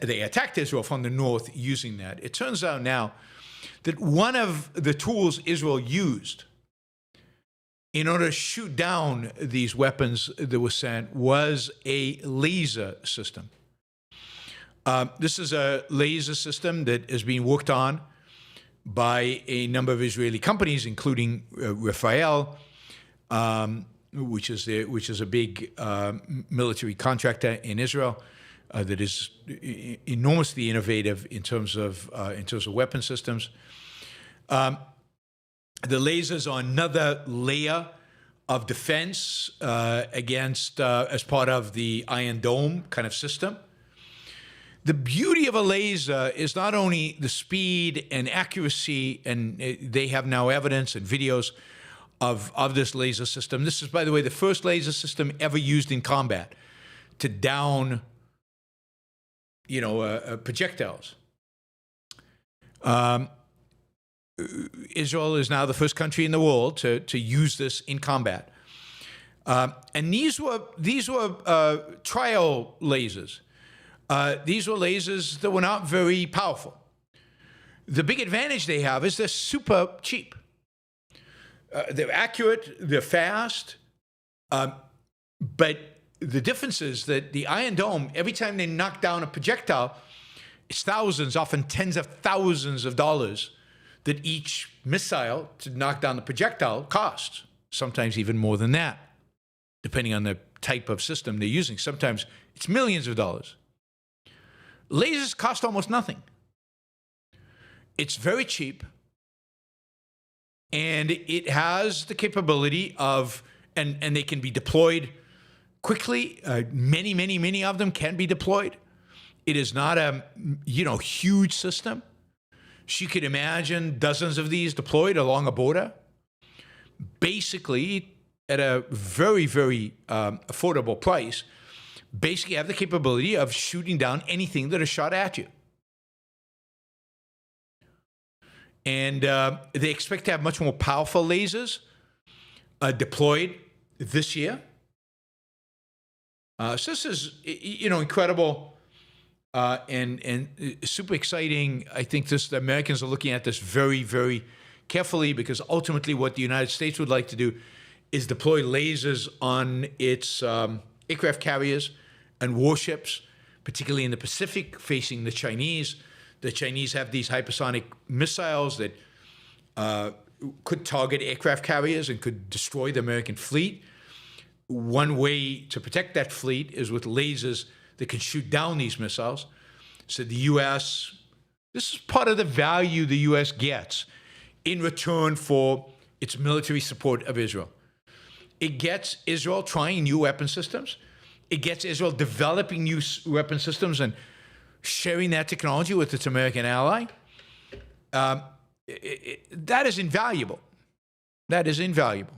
Speaker 2: they attacked Israel from the north using that. It turns out now that one of the tools Israel used in order to shoot down these weapons that were sent was a laser system. This is a laser system that is being worked on by a number of Israeli companies, including Rafael, which is a big military contractor in Israel that is enormously innovative in terms of weapon systems. The lasers are another layer of defense against, as part of the Iron Dome kind of system. The beauty of a laser is not only the speed and accuracy, and they have now evidence and videos of this laser system. This is, by the way, the first laser system ever used in combat to down, projectiles. Israel is now the first country in the world to use this in combat. And these were trial lasers. These were lasers that were not very powerful. The big advantage they have is they're super cheap. They're accurate, they're fast, but the difference is that the Iron Dome, every time they knock down a projectile, it's thousands, often tens of thousands of dollars that each missile to knock down the projectile costs, sometimes even more than that, depending on the type of system they're using. Sometimes it's millions of dollars. Lasers cost almost nothing. It's very cheap, and it has the capability of, and they can be deployed quickly. Many of them can be deployed. It is not a, huge system. So you could imagine dozens of these deployed along a border, basically at a very, very affordable price. Basically have the capability of shooting down anything that is shot at you. And they expect to have much more powerful lasers deployed this year. So this is, incredible and super exciting. I think the Americans are looking at this very, very carefully, because ultimately what the United States would like to do is deploy lasers on its aircraft carriers and warships, particularly in the Pacific, facing the Chinese. The Chinese have these hypersonic missiles that could target aircraft carriers and could destroy the American fleet. One way to protect that fleet is with lasers that can shoot down these missiles. So the U.S., this is part of the value the U.S. gets in return for its military support of Israel. It gets Israel trying new weapon systems. It gets Israel developing new weapon systems and sharing that technology with its American ally. That is invaluable. That is invaluable.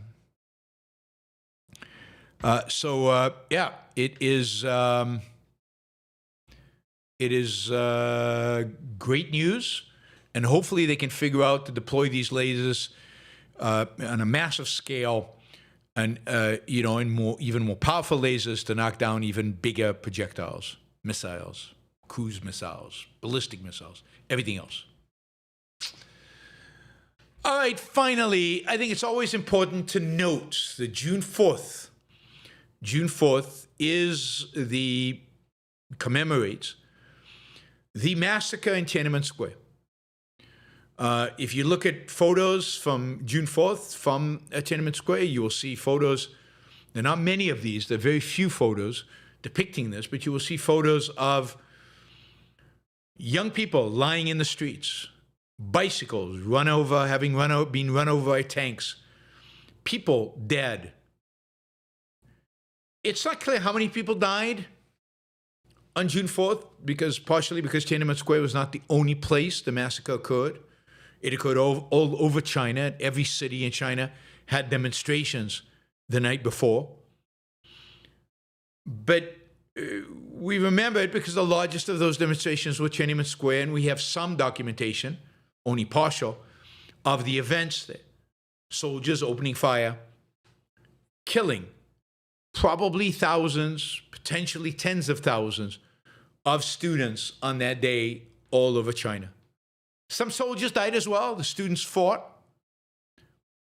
Speaker 2: It is great news, and hopefully they can figure out to deploy these lasers on a massive scale, and even more powerful lasers to knock down even bigger projectiles, missiles, cruise missiles, ballistic missiles, everything else. All right, finally, I think it's always important to note that June 4th commemorates the massacre in Tiananmen Square. If you look at photos from June 4th from Tiananmen Square, you will see photos. There are not many of these. There are very few photos depicting this, but you will see photos of young people lying in the streets, bicycles been run over by tanks, people dead. It's not clear how many people died on June 4th, partially because Tiananmen Square was not the only place the massacre occurred. It occurred all over China. Every city in China had demonstrations the night before. But we remember it because the largest of those demonstrations were Tiananmen Square, and we have some documentation, only partial, of the events there. Soldiers opening fire, killing probably thousands, potentially tens of thousands of students on that day all over China. Some soldiers died as well. The students fought,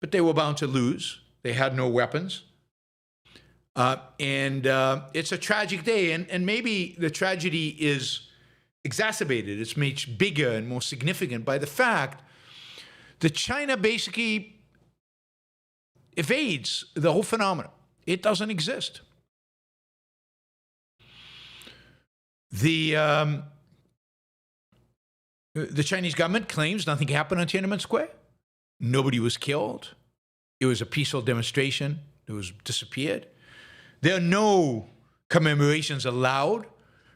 Speaker 2: but they were bound to lose. They had no weapons. It's a tragic day, and maybe the tragedy is exacerbated. It's made bigger and more significant by the fact that China basically evades the whole phenomenon. It doesn't exist. The Chinese government claims nothing happened on Tiananmen Square. Nobody was killed. It was a peaceful demonstration. It was disappeared. There are no commemorations allowed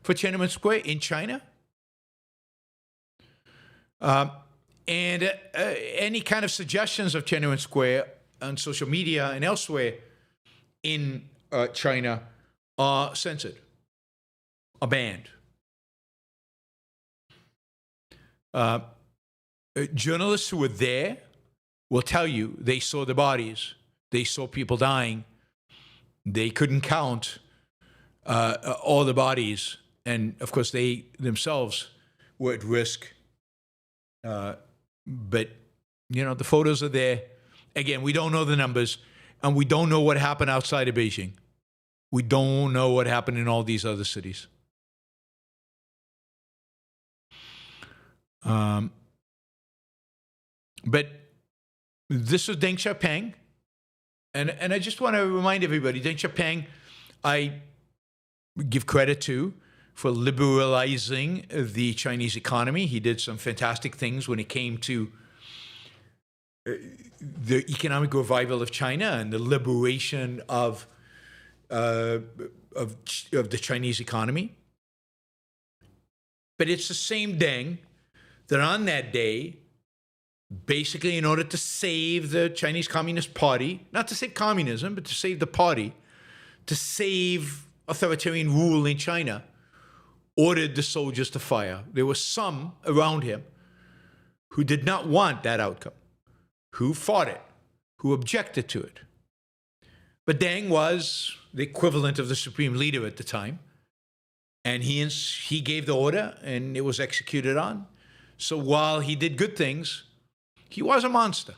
Speaker 2: for Tiananmen Square in China. And any kind of suggestions of Tiananmen Square on social media and elsewhere in China are censored, are banned. Journalists who were there will tell you they saw the bodies. They saw people dying. They couldn't count all the bodies. And, of course, they themselves were at risk. But, the photos are there. Again, we don't know the numbers, and we don't know what happened outside of Beijing. We don't know what happened in all these other cities. But this was Deng Xiaoping. And I just want to remind everybody, Deng Xiaoping, I give credit to for liberalizing the Chinese economy. He did some fantastic things when it came to the economic revival of China and the liberation of the Chinese economy. But it's the same Deng that on that day, basically in order to save the Chinese Communist Party, not to save communism, but to save the party, to save authoritarian rule in China, ordered the soldiers to fire. There were some around him who did not want that outcome, who fought it, who objected to it. But Deng was the equivalent of the supreme leader at the time, and he gave the order, and it was executed on. So while he did good things, he was a monster.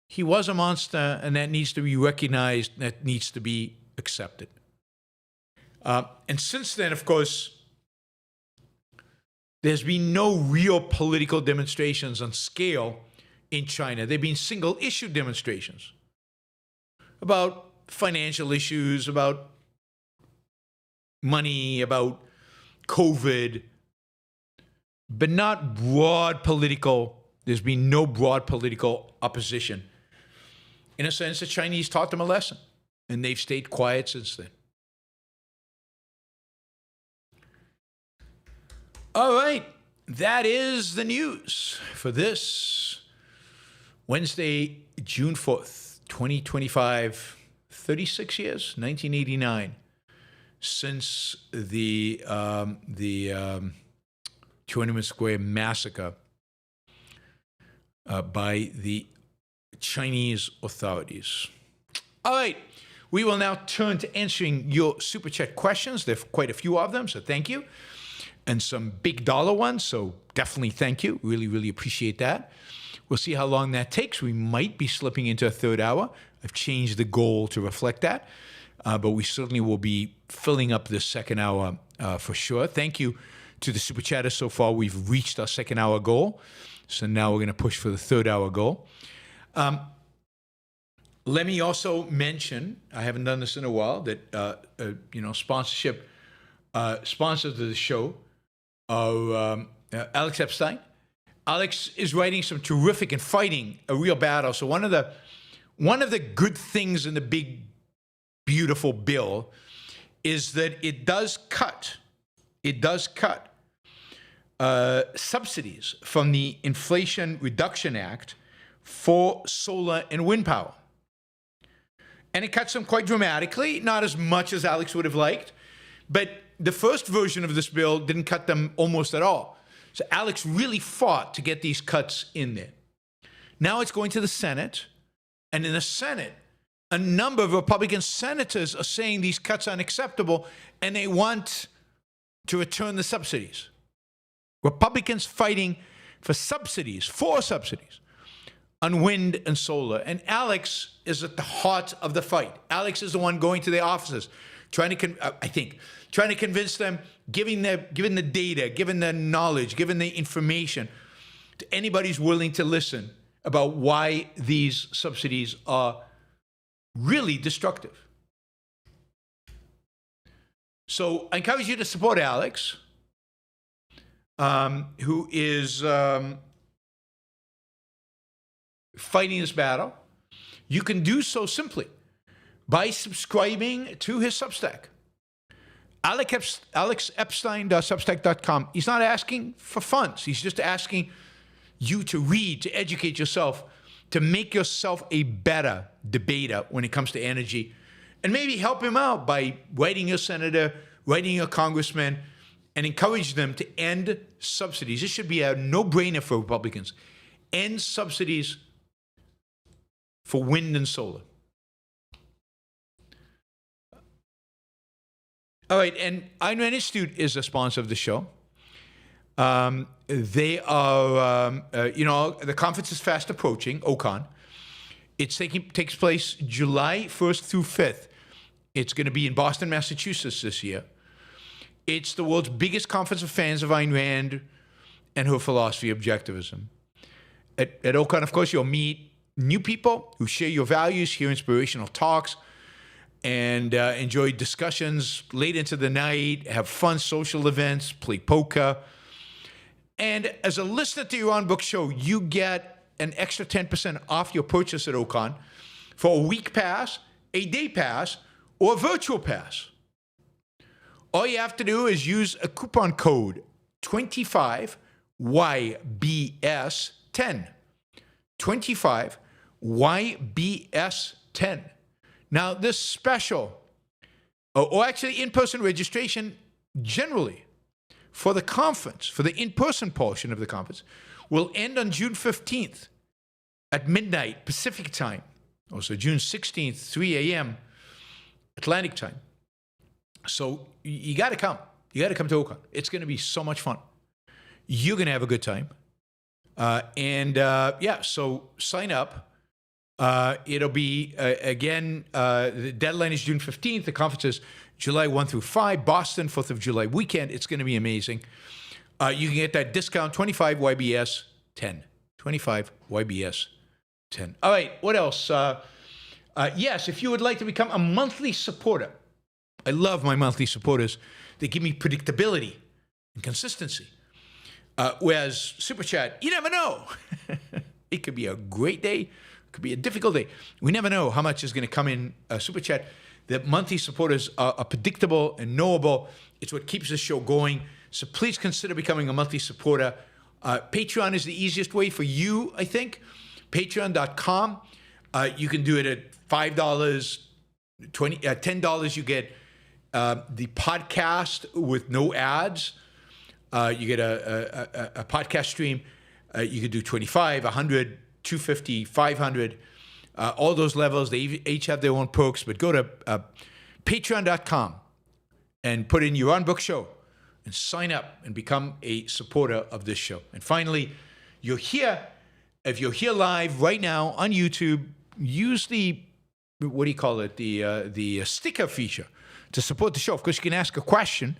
Speaker 2: He was a monster, and that needs to be recognized, that needs to be accepted. And since then, of course, there's been no real political demonstrations on scale in China. There have been single-issue demonstrations about financial issues, about money, about COVID, but not broad political. There's been no broad political opposition. In a sense, the Chinese taught them a lesson, and they've stayed quiet since then. All right, that is the news for this Wednesday, June 4th, 2025, 36 years, 1989, since the Tiananmen Square massacre by the Chinese authorities. All right, we will now turn to answering your Super Chat questions. There are quite a few of them, so thank you. And some big dollar ones, so definitely thank you. Really, really appreciate that. We'll see how long that takes. We might be slipping into a third hour. I've changed the goal to reflect that, but we certainly will be filling up this second hour for sure. Thank you to the Super Chatters so far. We've reached our second hour goal, so now we're going to push for the third hour goal. Let me also mention, I haven't done this in a while, that sponsorship sponsors of the show are Alex Epstein. Alex is writing some terrific and fighting a real battle. So one of the good things in the big, beautiful bill is that it does cut subsidies from the Inflation Reduction Act for solar and wind power. And it cuts them quite dramatically, not as much as Alex would have liked, but the first version of this bill didn't cut them almost at all. So Alex really fought to get these cuts in there. Now it's going to the Senate, and in the Senate, a number of Republican senators are saying these cuts are unacceptable, and they want to return the subsidies. Republicans fighting for subsidies on wind and solar. And Alex is at the heart of the fight. Alex is the one going to their offices, trying to convince them, giving the data, giving the knowledge, giving the information to anybody who's willing to listen about why these subsidies are really destructive. So I encourage you to support Alex, who is fighting this battle, you can do so simply by subscribing to his Substack. AlexEpstein.substack.com. He's not asking for funds. He's just asking you to read, to educate yourself, to make yourself a better debater when it comes to energy, and maybe help him out by writing your senator, writing your congressman, and encourage them to end subsidies. This should be a no-brainer for Republicans. End subsidies for wind and solar. All right, and Ayn Rand Institute is a sponsor of the show. They are, the conference is fast approaching, OCON. It takes place July 1st through 5th. It's going to be in Boston, Massachusetts this year. It's the world's biggest conference of fans of Ayn Rand and her philosophy, Objectivism. At OCON, of course, you'll meet new people who share your values, hear inspirational talks, and enjoy discussions late into the night, have fun social events, play poker. And as a listener to Yaron Brook Show, you get an extra 10% off your purchase at OCON for a week pass, a day pass, or a virtual pass. All you have to do is use a coupon code 25YBS10. 25YBS10. Now, this special, or actually in-person registration generally for the conference, for the in-person portion of the conference, will end on June 15th at midnight Pacific time. Also June 16th, 3 a.m. Atlantic time. So you got to come. You got to come to OCON. It's going to be so much fun. You're going to have a good time. So sign up. It'll be, the deadline is June 15th. The conference is July 1 through 5, Boston, 4th of July weekend. It's going to be amazing. You can get that discount, 25YBS10. 25YBS10. All right, what else? Yes, if you would like to become a monthly supporter. I love my monthly supporters. They give me predictability and consistency. Whereas Super Chat, you never know. It could be a great day. It could be a difficult day. We never know how much is going to come in Super Chat. The monthly supporters are predictable and knowable. It's what keeps the show going. So please consider becoming a monthly supporter. Patreon is the easiest way for you, I think. Patreon.com. You can do it at $5, $10. You get the podcast with no ads. You get a podcast stream. You could do 25, 100, 250, 500. All those levels, they each have their own perks. But go to patreon.com and put in Yaron Brook Show and sign up and become a supporter of this show. And finally, you're here. If you're here live right now on YouTube, use the, what do you call it, the sticker feature to support the show. Of course, you can ask a question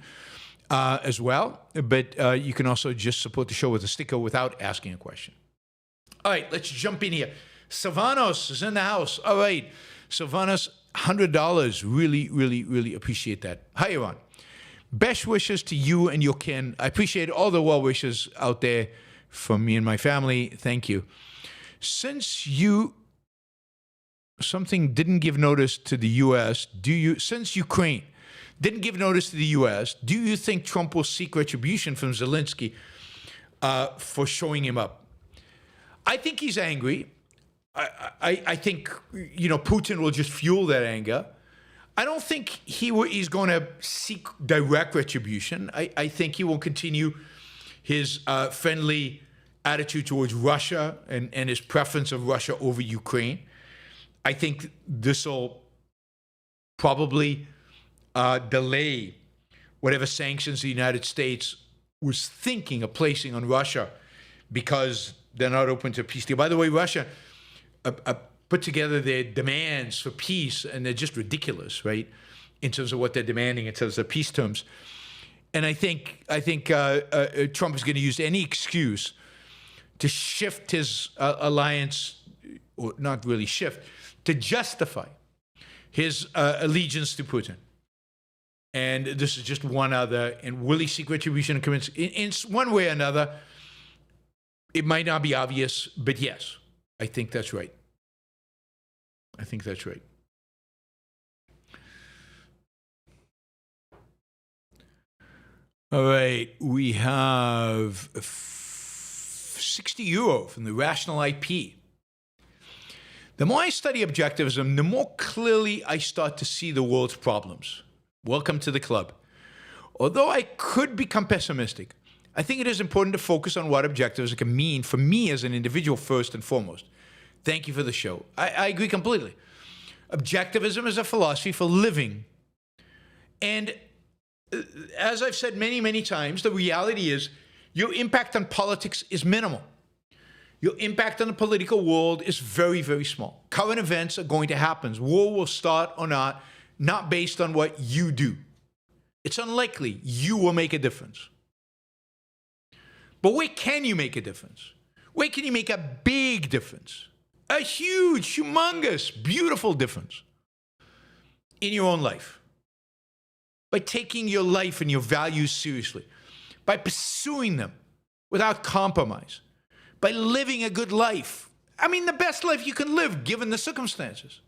Speaker 2: as well, but you can also just support the show with a sticker without asking a question. All right, let's jump in here. Sylvanos is in the house. All right, Sylvanos, $100. Really, really, really appreciate that. Hi, Yaron. Best wishes to you and your kin. I appreciate all the well wishes out there from me and my family. Thank you. Since something didn't give notice to the U.S., since Ukraine didn't give notice to the U.S., do you think Trump will seek retribution from Zelensky for showing him up? I think he's angry. I think, Putin will just fuel that anger. I don't think he's going to seek direct retribution. I think he will continue his friendly attitude towards Russia and his preference of Russia over Ukraine. I think this will probably delay whatever sanctions the United States was thinking of placing on Russia because they're not open to a peace deal. By the way, Russia put together their demands for peace, and they're just ridiculous, right, in terms of what they're demanding in terms of peace terms. And I think Trump is going to use any excuse to shift his alliance, or not really shift, to justify his allegiance to Putin. And this is just one other. And will he seek retribution and convince? In one way or another, it might not be obvious, but yes. I think that's right. I think that's right. All right, we have 60 euro from the Rational IP. The more I study objectivism, the more clearly I start to see the world's problems. Welcome to the club. Although I could become pessimistic, I think it is important to focus on what objectivism can mean for me as an individual first and foremost. Thank you for the show. I agree completely. Objectivism is a philosophy for living. And as I've said many, many times, the reality is your impact on politics is minimal. Your impact on the political world is very, very small. Current events are going to happen. War will start or not based on what you do. It's unlikely you will make a difference. But where can you make a difference? Where can you make a big difference? A huge, humongous, beautiful difference in your own life. By taking your life and your values seriously. By pursuing them without compromise. By living a good life. I mean, the best life you can live given the circumstances.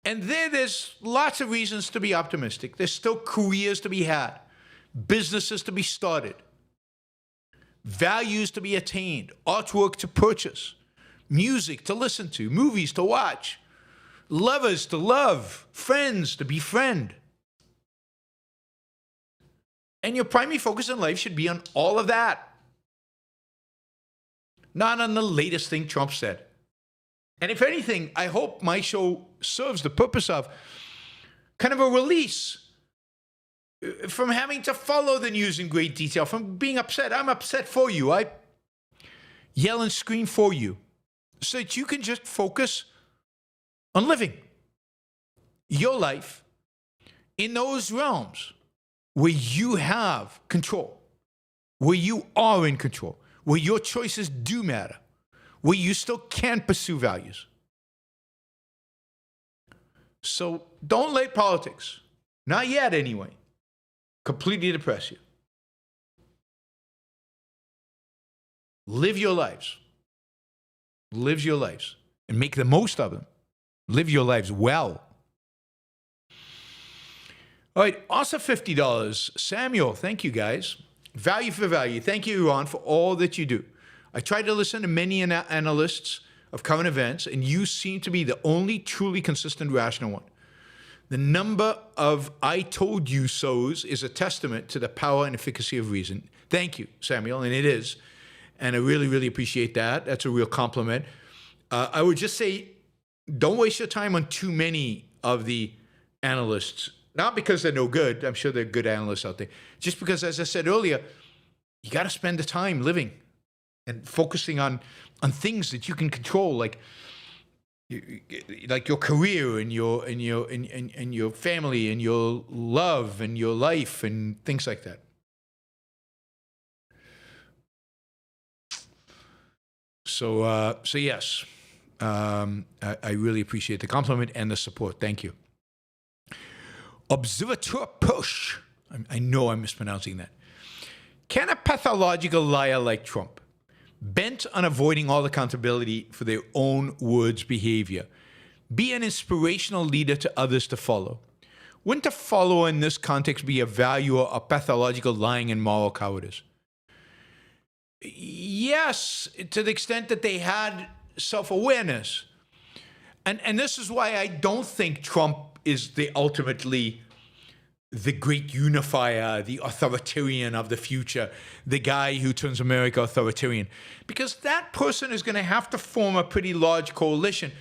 Speaker 2: And there's lots of reasons to be optimistic. There's still careers to be had, businesses to be started, values to be attained, artwork to purchase, music to listen to, movies to watch, lovers to love, friends to befriend. And your primary focus in life should be on all of that. Not on the latest thing Trump said. And if anything, I hope my show serves the purpose of kind of a release from having to follow the news in great detail, from being upset. I'm upset for you. I yell and scream for you so that you can just focus on living your life in those realms where you have control, where you are in control, where your choices do matter, where you still can pursue values. So don't let politics, not yet anyway, completely depress you. Live your lives. Live your lives and make the most of them. Live your lives well. All right, also $50. Samuel, thank you guys. Value for value. Thank you, Yaron, for all that you do. I tried to listen to many analysts of current events, and you seem to be the only truly consistent, rational one. The number of I told you so's is a testament to the power and efficacy of reason. Thank you, Samuel, and it is. And I really, really appreciate that. That's a real compliment. I would just say, don't waste your time on too many of the analysts. Not because they're no good. I'm sure there are good analysts out there. Just because, as I said earlier, you got to spend the time living and focusing on things that you can control, like your career and your family and your love and your life and things like that. So yes, I really appreciate the compliment and the support. Thank you. Observateur push. I know I'm mispronouncing that. Can a pathological liar like Trump, bent on avoiding all accountability for their own words' behavior, be an inspirational leader to others to follow? Wouldn't a follower in this context be a valuer of pathological lying and moral cowardice? Yes, to the extent that they had self-awareness. And this is why I don't think Trump is ultimately the great unifier, the authoritarian of the future, the guy who turns America authoritarian. Because that person is going to have to form a pretty large coalition,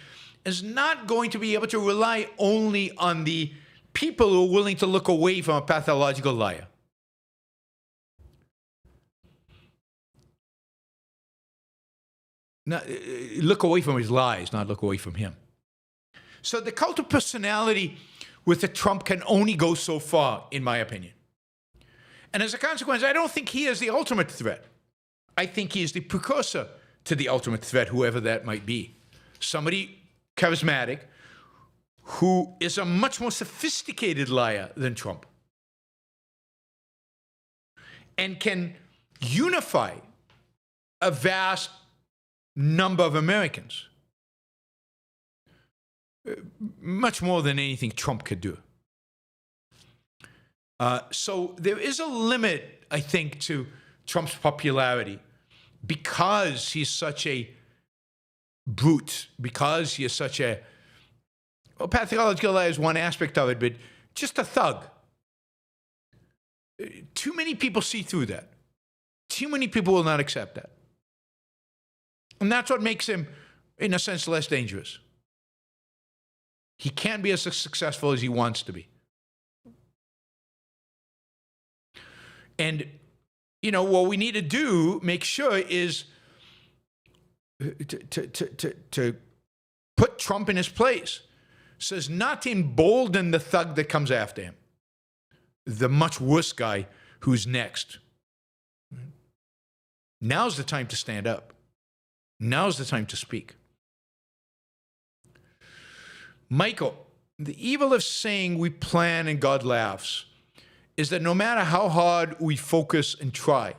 Speaker 2: is not going to be able to rely only on the people who are willing to look away from a pathological liar. Not, look away from his lies, not look away from him. So the cult of personality with the Trump can only go so far, in my opinion. And as a consequence, I don't think he is the ultimate threat. I think he is the precursor to the ultimate threat, whoever that might be. Somebody charismatic who is a much more sophisticated liar than Trump and can unify a vast number of Americans. Much more than anything Trump could do. So there is a limit, I think, to Trump's popularity because he's such a brute, because he is such a, well, pathological is one aspect of it, but just a thug. Too many people see through that. Too many people will not accept that. And that's what makes him, in a sense, less dangerous. He can't be as successful as he wants to be. And, you know, what we need to do, make sure, is to put Trump in his place. So as not to embolden the thug that comes after him, the much worse guy who's next. Now's the time to stand up. Now's the time to speak. Michael, the evil of saying we plan and God laughs is that no matter how hard we focus and try,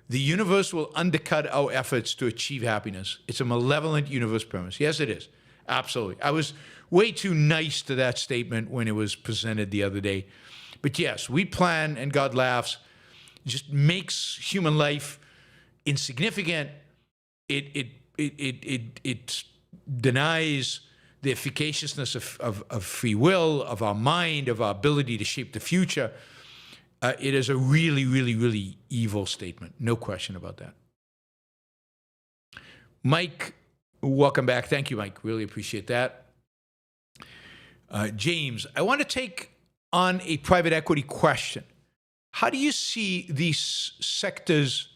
Speaker 2: the universe will undercut our efforts to achieve happiness. It's a malevolent universe premise. Yes, it is. Absolutely. I was way too nice to that statement when it was presented the other day. But yes, we plan and God laughs. It just makes human life insignificant. It denies the efficaciousness of free will, of our mind, of our ability to shape the future. It is a really, really, really evil statement. No question about that. Mike, welcome back. Thank you, Mike. Really appreciate that. James, I want to take on a private equity question. How do you see these sectors,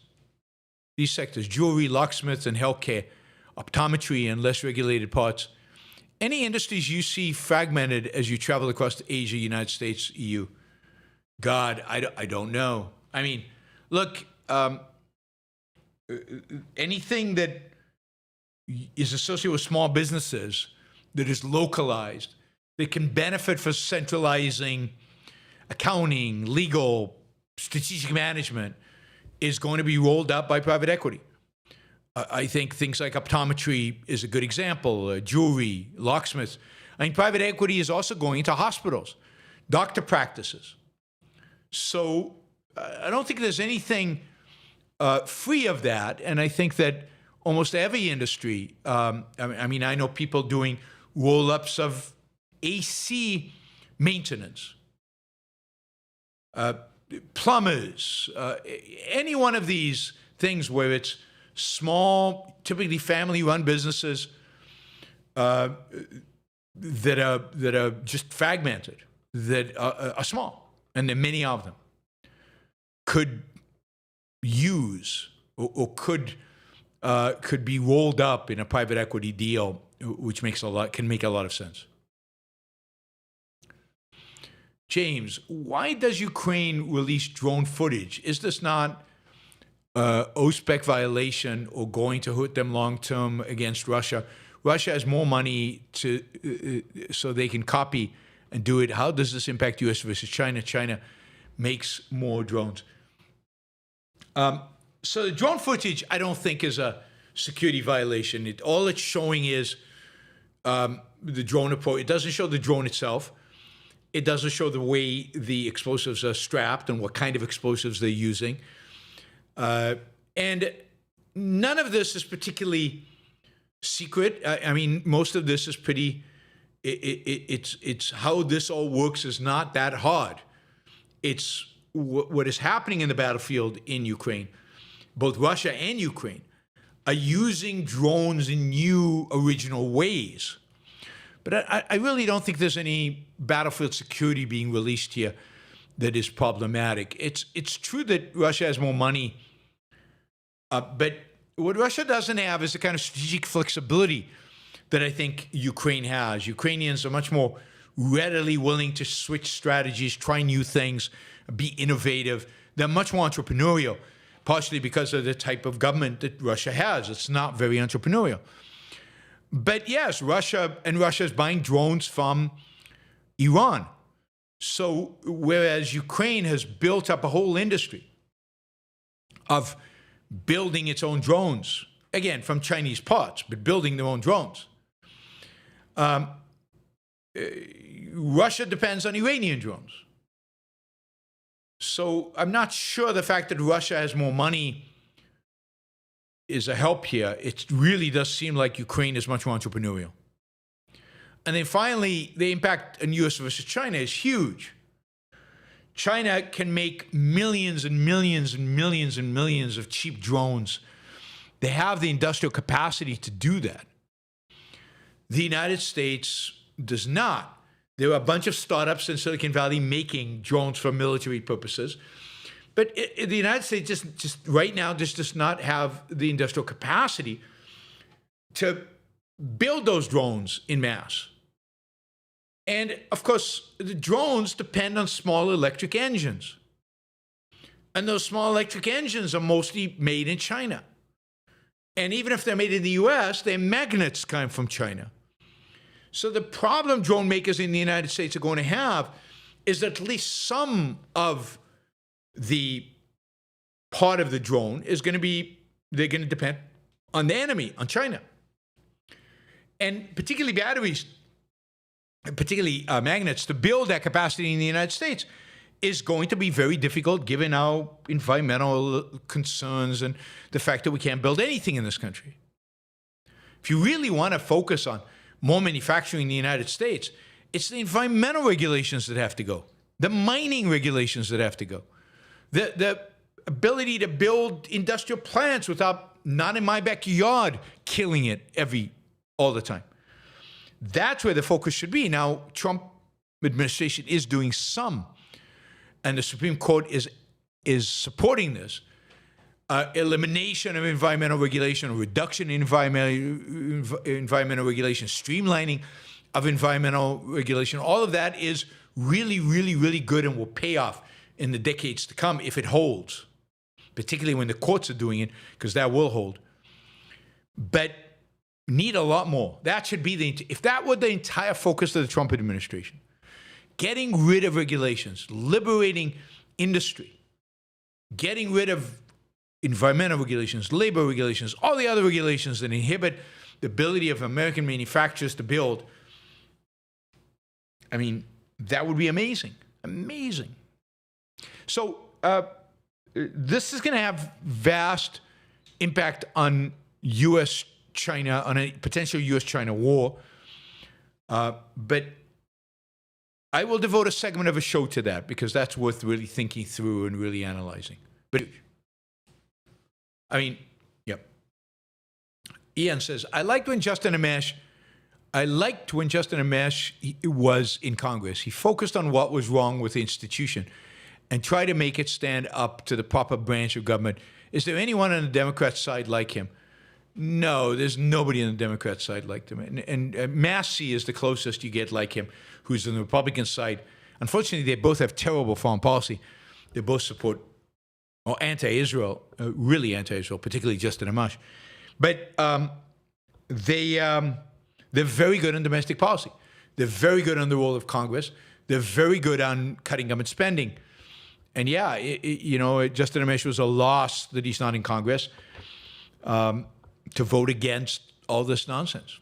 Speaker 2: jewelry, locksmiths, and healthcare, optometry, and less regulated parts, any industries you see fragmented as you travel across Asia, United States, EU? God, I don't know. I mean, look, anything that is associated with small businesses, that is localized, that can benefit from centralizing accounting, legal, strategic management, is going to be rolled up by private equity. I think things like optometry is a good example, jewelry, locksmiths. I mean, private equity is also going into hospitals, doctor practices. So I don't think there's anything free of that. And I think that almost every industry, I mean, I know people doing roll-ups of AC maintenance, plumbers, any one of these things where it's small, typically family-run businesses that are just fragmented, that are small, and there are many of them, could use or could be rolled up in a private equity deal, which can make a lot of sense. James, why does Ukraine release drone footage? Is this not OPSEC violation or going to hurt them long-term against Russia? Russia has more money so they can copy and do it. How does this impact U.S. versus China? China makes more drones. So the drone footage, I don't think, is a security violation. All it's showing is the drone approach. It doesn't show the drone itself. It doesn't show the way the explosives are strapped and what kind of explosives they're using. And none of this is particularly secret. I mean, most of this is pretty, it's how this all works is not that hard. It's what is happening in the battlefield in Ukraine. Both Russia and Ukraine are using drones in new, original ways. But I really don't think there's any battlefield security being released here that is problematic. It's true that Russia has more money, but what Russia doesn't have is the kind of strategic flexibility that I think Ukraine has. Ukrainians are much more readily willing to switch strategies, try new things, be innovative. They're much more entrepreneurial, partially because of the type of government that Russia has. It's not very entrepreneurial. But yes, Russia is buying drones from Iran. So whereas Ukraine has built up a whole industry of building its own drones, again, from Chinese parts, but building their own drones. Russia depends on Iranian drones. So I'm not sure the fact that Russia has more money is a help here. It really does seem like Ukraine is much more entrepreneurial. And then finally, the impact on US versus China is huge. China can make millions and millions and millions and millions of cheap drones. They have the industrial capacity to do that. The United States does not. There are a bunch of startups in Silicon Valley making drones for military purposes. But the United States just right now just does not have the industrial capacity to build those drones in mass. And of course, the drones depend on small electric engines. And those small electric engines are mostly made in China. And even if they're made in the US, their magnets come from China. So the problem drone makers in the United States are going to have is that at least some of the part of the drone is going to be, they're going to depend on the enemy, on China. And particularly batteries, particularly magnets, to build that capacity in the United States is going to be very difficult given our environmental concerns and the fact that we can't build anything in this country. If you really want to focus on more manufacturing in the United States, it's the environmental regulations that have to go, the mining regulations that have to go, the ability to build industrial plants without, not in my backyard, killing it all the time. That's where the focus should be. Now, Trump administration is doing some, and the Supreme Court is supporting this. Elimination of environmental regulation, reduction in environmental regulation, streamlining of environmental regulation, all of that is really, really, really good and will pay off in the decades to come if it holds, particularly when the courts are doing it, because that will hold. But need a lot more. That should be if that were the entire focus of the Trump administration, getting rid of regulations, liberating industry, getting rid of environmental regulations, labor regulations, all the other regulations that inhibit the ability of American manufacturers to build, I mean, that would be amazing. Amazing. So this is going to have vast impact on U.S.-China, on a potential U.S.-China war. But I will devote a segment of a show to that because that's worth really thinking through and really analyzing. But I mean, yep. Ian says, I liked when Justin Amash was in Congress. He focused on what was wrong with the institution and tried to make it stand up to the proper branch of government. Is there anyone on the Democrat side like him? No, there's nobody on the Democrat side like him. And Massey is the closest you get like him, who's on the Republican side. Unfortunately, they both have terrible foreign policy. They both support anti-Israel, really anti-Israel, particularly Justin Amash. But they're very good on domestic policy. They're very good on the role of Congress. They're very good on cutting government spending. And yeah, Justin Amash was a loss that he's not in Congress to vote against all this nonsense.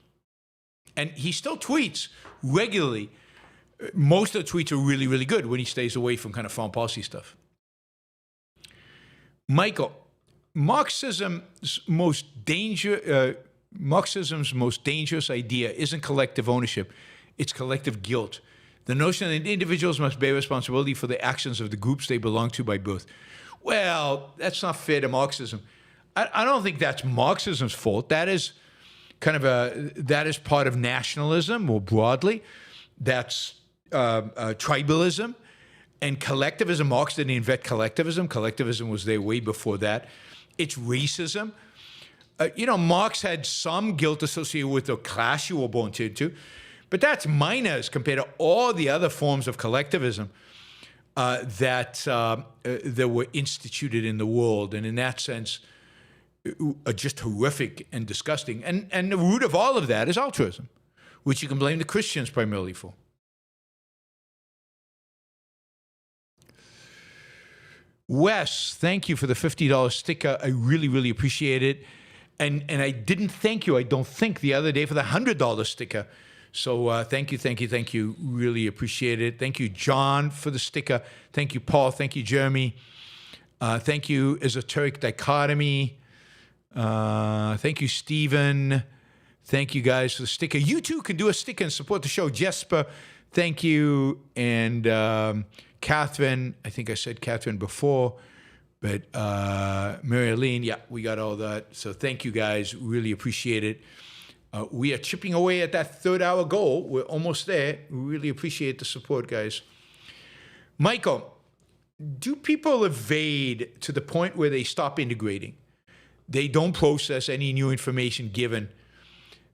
Speaker 2: And he still tweets regularly. Most of the tweets are really, really good when he stays away from kind of foreign policy stuff. Michael, Marxism's most dangerous idea isn't collective ownership, it's collective guilt. The notion that individuals must bear responsibility for the actions of the groups they belong to by birth. Well, that's not fair to Marxism. I don't think that's Marxism's fault. That is that is part of nationalism more broadly. That's tribalism. And collectivism, Marx didn't invent collectivism. Collectivism was there way before that. It's racism. Marx had some guilt associated with the class you were born into, but that's minor as compared to all the other forms of collectivism that were instituted in the world. And in that sense, are just horrific and disgusting. And the root of all of that is altruism, which you can blame the Christians primarily for. Wes, thank you for the $50 sticker. I really, really appreciate it. And I didn't thank you, I don't think, the other day for the $100 sticker. So thank you. Really appreciate it. Thank you, John, for the sticker. Thank you, Paul. Thank you, Jeremy. Thank you, Esoteric Dichotomy. Thank you, Stephen. Thank you, guys, for the sticker. You too can do a sticker and support the show. Jesper, thank you. And Catherine, I think I said Catherine before. But Mary Aline, yeah, we got all that. So thank you, guys. Really appreciate it. We are chipping away at that third-hour goal. We're almost there. We really appreciate the support, guys. Michael, do people evade to the point where they stop integrating? They don't process any new information given.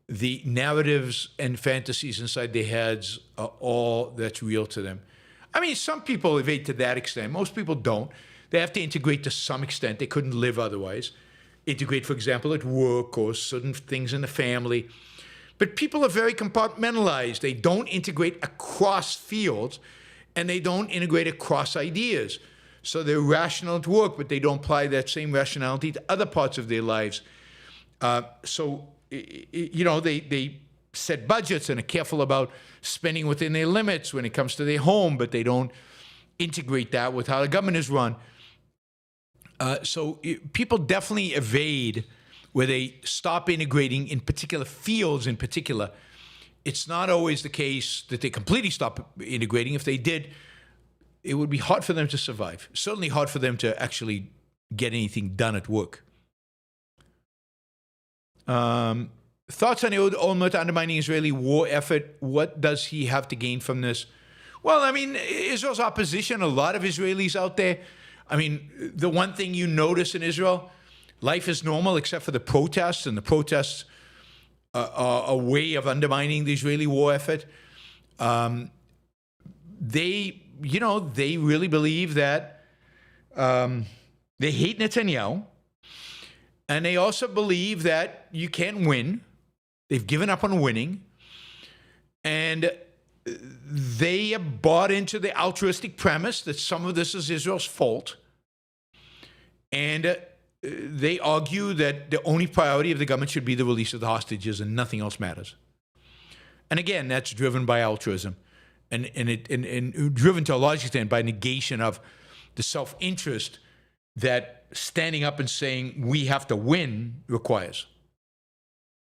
Speaker 2: The narratives and fantasies inside their heads are all that's real to them. I mean, some people evade to that extent. Most people don't. They have to integrate to some extent. They couldn't live otherwise. Integrate, for example, at work or certain things in the family. But people are very compartmentalized. They don't integrate across fields, and they don't integrate across ideas. So they're rational at work, but they don't apply that same rationality to other parts of their lives. They set budgets and are careful about spending within their limits when it comes to their home, but they don't integrate that with how the government is run. People definitely evade where they stop integrating in particular fields in particular. It's not always the case that they completely stop integrating. If they did, it would be hard for them to survive. Certainly hard for them to actually get anything done at work. Thoughts on Ehud Olmert undermining Israeli war effort? What does he have to gain from this? Well, I mean, Israel's opposition, a lot of Israelis out there. I mean, the one thing you notice in Israel, life is normal except for the protests, and the protests are a way of undermining the Israeli war effort. They really believe that they hate Netanyahu, and they also believe that you can't win. They've given up on winning, and they have bought into the altruistic premise that some of this is Israel's fault. And they argue that the only priority of the government should be the release of the hostages and nothing else matters. And again, that's driven by altruism and driven to a large extent by negation of the self-interest that standing up and saying we have to win requires.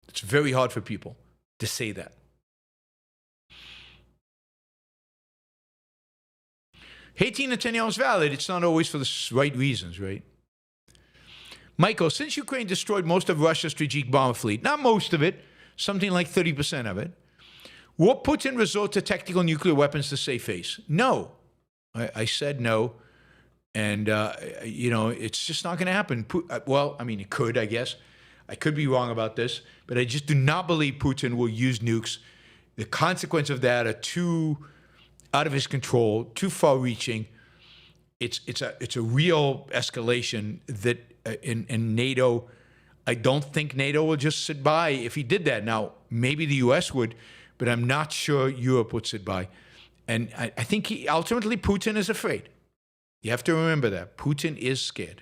Speaker 2: It's very hard for people to say that. Hating Netanyahu is valid. It's not always for the right reasons, right? Michael, since Ukraine destroyed most of Russia's strategic bomber fleet, not most of it, something like 30% of it, will Putin resort to tactical nuclear weapons to save face? No. I said no. And, it's just not going to happen. Well, I mean, it could, I guess. I could be wrong about this, but I just do not believe Putin will use nukes. The consequence of that are too out of his control, too far-reaching. It's a real escalation that in NATO, I don't think NATO will just sit by if he did that. Now, maybe the U.S. would, but I'm not sure Europe would sit by. And I think ultimately Putin is afraid. You have to remember that. Putin is scared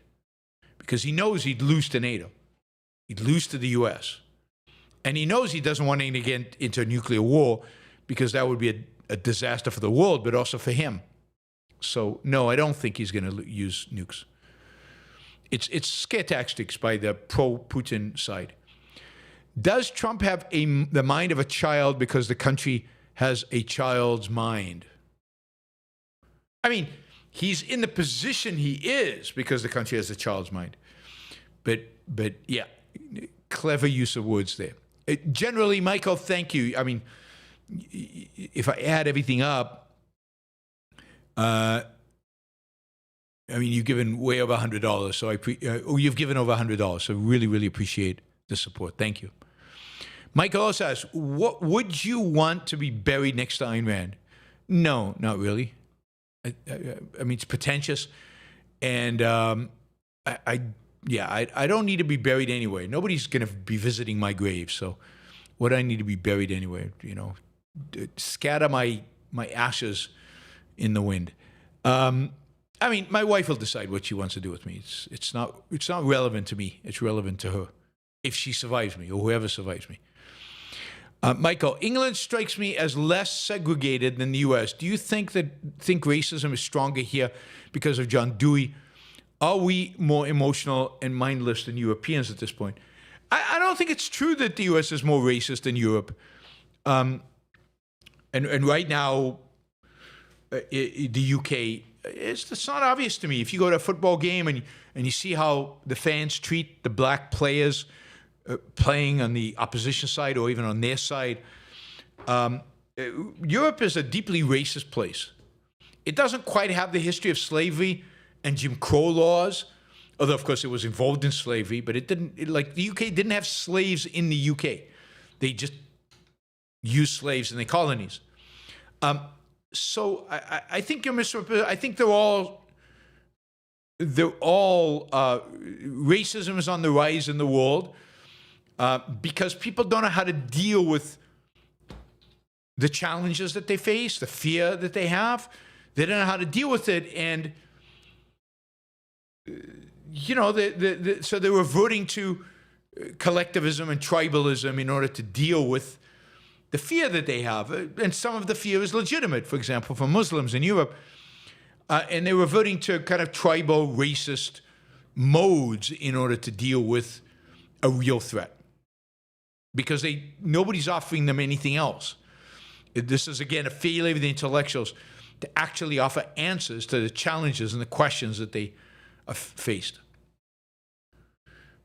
Speaker 2: because he knows he'd lose to NATO. He'd lose to the U.S. And he knows he doesn't want to get into a nuclear war because that would be a disaster for the world, but also for him. So, no, I don't think he's going to use nukes. It's scare tactics by the pro-Putin side. Does Trump have the mind of a child because the country has a child's mind? I mean, he's in the position he is because the country has a child's mind. But yeah, clever use of words there. Generally, Michael, thank you. I mean, if I add everything up, you've given way over $100. So you've given over $100. So really, really appreciate the support. Thank you. Michael also asks, what would you want to be buried next to Ayn Rand? No, not really. I mean, it's pretentious, and I don't need to be buried anyway. Nobody's going to be visiting my grave, so what do I need to be buried anyway? Scatter my ashes in the wind. I mean, my wife will decide what she wants to do with me. It's not relevant to me. It's relevant to her. if she survives me or whoever survives me. Michael, England strikes me as less segregated than the U.S. Do you think racism is stronger here because of John Dewey? Are we more emotional and mindless than Europeans at this point? I don't think it's true that the U.S. is more racist than Europe. And right now, the UK, it's not obvious to me. If you go to a football game and you see how the fans treat the black players playing on the opposition side or even on their side, Europe is a deeply racist place. It doesn't quite have the history of slavery and Jim Crow laws, although of course it was involved in slavery, but like the UK didn't have slaves in the UK. They just used slaves in the colonies. So I think you're misrepresenting. I think racism is on the rise in the world because people don't know how to deal with the challenges that they face, the fear that they have. They don't know how to deal with it, and so they're reverting to collectivism and tribalism in order to deal with the fear that they have. And some of the fear is legitimate, for example, for Muslims in Europe. And they're reverting to kind of tribal, racist modes in order to deal with a real threat. Because nobody's offering them anything else. This is, again, a failure of the intellectuals to actually offer answers to the challenges and the questions that they have faced.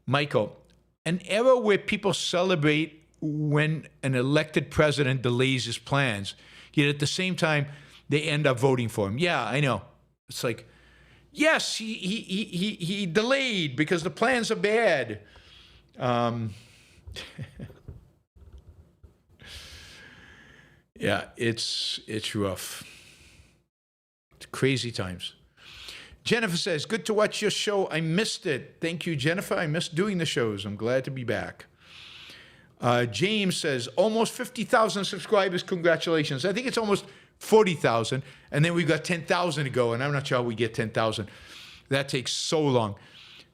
Speaker 2: Michael, an era where people celebrate when an elected president delays his plans, yet at the same time, they end up voting for him. Yeah, I know. It's like, yes, he delayed because the plans are bad. Yeah, it's rough. It's crazy times. Jennifer says, good to watch your show. I missed it. Thank you, Jennifer. I missed doing the shows. I'm glad to be back. James says, almost 50,000 subscribers. Congratulations. I think it's almost 40,000. And then we've got 10,000 to go. And I'm not sure how we get 10,000. That takes so long.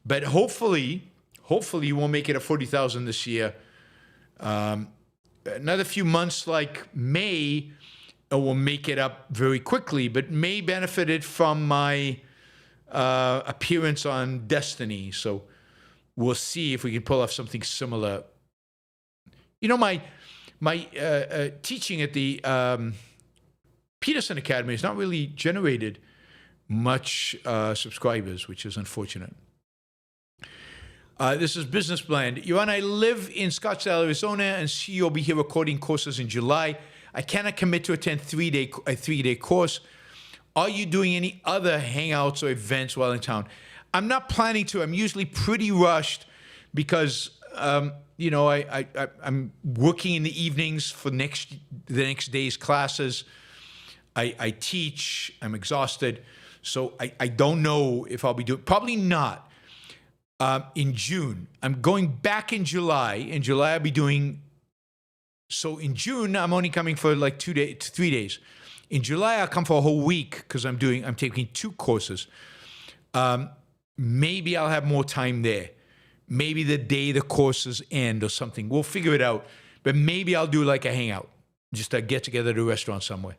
Speaker 2: But hopefully you won't make it at 40,000 this year. Another few months like May will make it up very quickly. But May benefited from my appearance on Destiny. So we'll see if we can pull off something similar. You know, my teaching at the Peterson Academy has not really generated much subscribers, which is unfortunate. This is Business Blend. Yaron, I live in Scottsdale, Arizona, and see you'll be here recording courses in July. I cannot commit to attend a three-day course. Are you doing any other hangouts or events while in town? I'm not planning to. I'm usually pretty rushed because I'm working in the evenings for the next day's classes. I teach. I'm exhausted. So I don't know if I'll be doing. Probably not. In June. I'm going back in July. In July, I'll be doing. So in June, I'm only coming for like 3 days. In July, I'll come for a whole week because I'm taking 2 courses. Maybe I'll have more time there. Maybe the day the courses end or something. We'll figure it out. But maybe I'll do like a hangout, just a get together at a restaurant somewhere.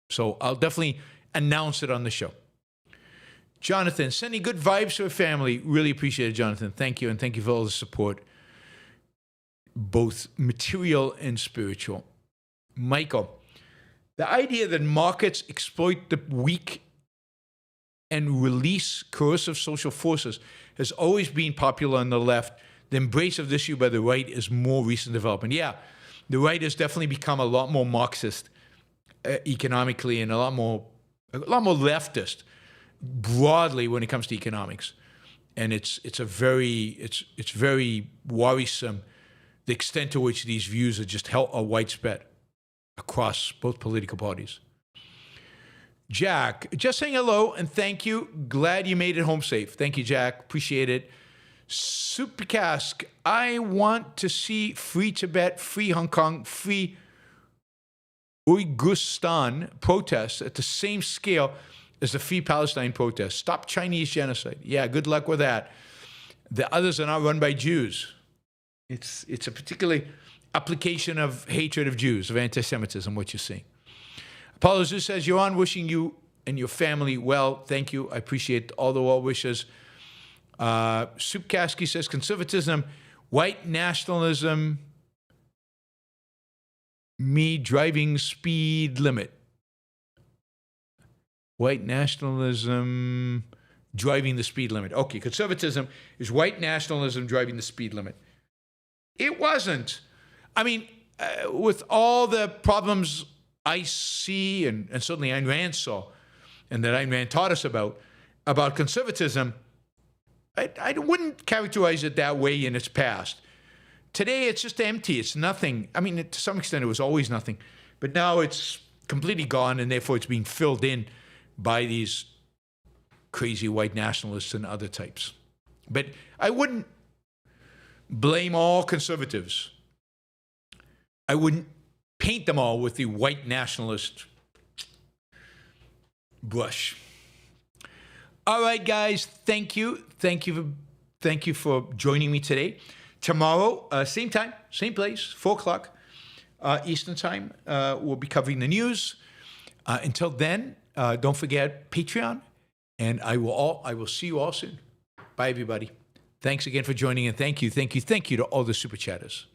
Speaker 2: So I'll definitely announce it on the show. Jonathan, sending good vibes to a family. Really appreciate it, Jonathan. Thank you, and thank you for all the support, both material and spiritual. Michael, the idea that markets exploit the weak and release coercive social forces has always been popular on the left. The embrace of this issue by the right is more recent development. Yeah, the right has definitely become a lot more Marxist economically and a lot more leftist broadly when it comes to economics. And it's very worrisome the extent to which these views are just are widespread across both political parties. Jack, just saying hello and thank you. Glad you made it home safe. Thank you, Jack. Appreciate it. Supercask, I want to see free Tibet, free Hong Kong, free Uyghurstan protests at the same scale as the free Palestine protests. Stop Chinese genocide. Yeah, good luck with that. The others are not run by Jews. It's a particular application of hatred of Jews, of anti-Semitism, what you're seeing. Apollo Zeus says, Yaron, wishing you and your family well. Thank you. I appreciate all the well wishes. Supkaski says, conservatism, white nationalism, me driving speed limit. White nationalism driving the speed limit. Okay, conservatism is white nationalism driving the speed limit. It wasn't. I mean, with all the problems I see, and certainly Ayn Rand saw, and that Ayn Rand taught us about conservatism, I wouldn't characterize it that way in its past. Today, it's just empty. It's nothing. I mean, to some extent, it was always nothing. But now it's completely gone, and therefore it's being filled in by these crazy white nationalists and other types. But I wouldn't blame all conservatives. I wouldn't paint them all with the white nationalist brush. All right, guys, thank you. Thank you for joining me today. Tomorrow, same time, same place, 4 o'clock Eastern time, we'll be covering the news. Until then, don't forget Patreon, and I will see you all soon. Bye, everybody. Thanks again for joining, and thank you to all the super chatters.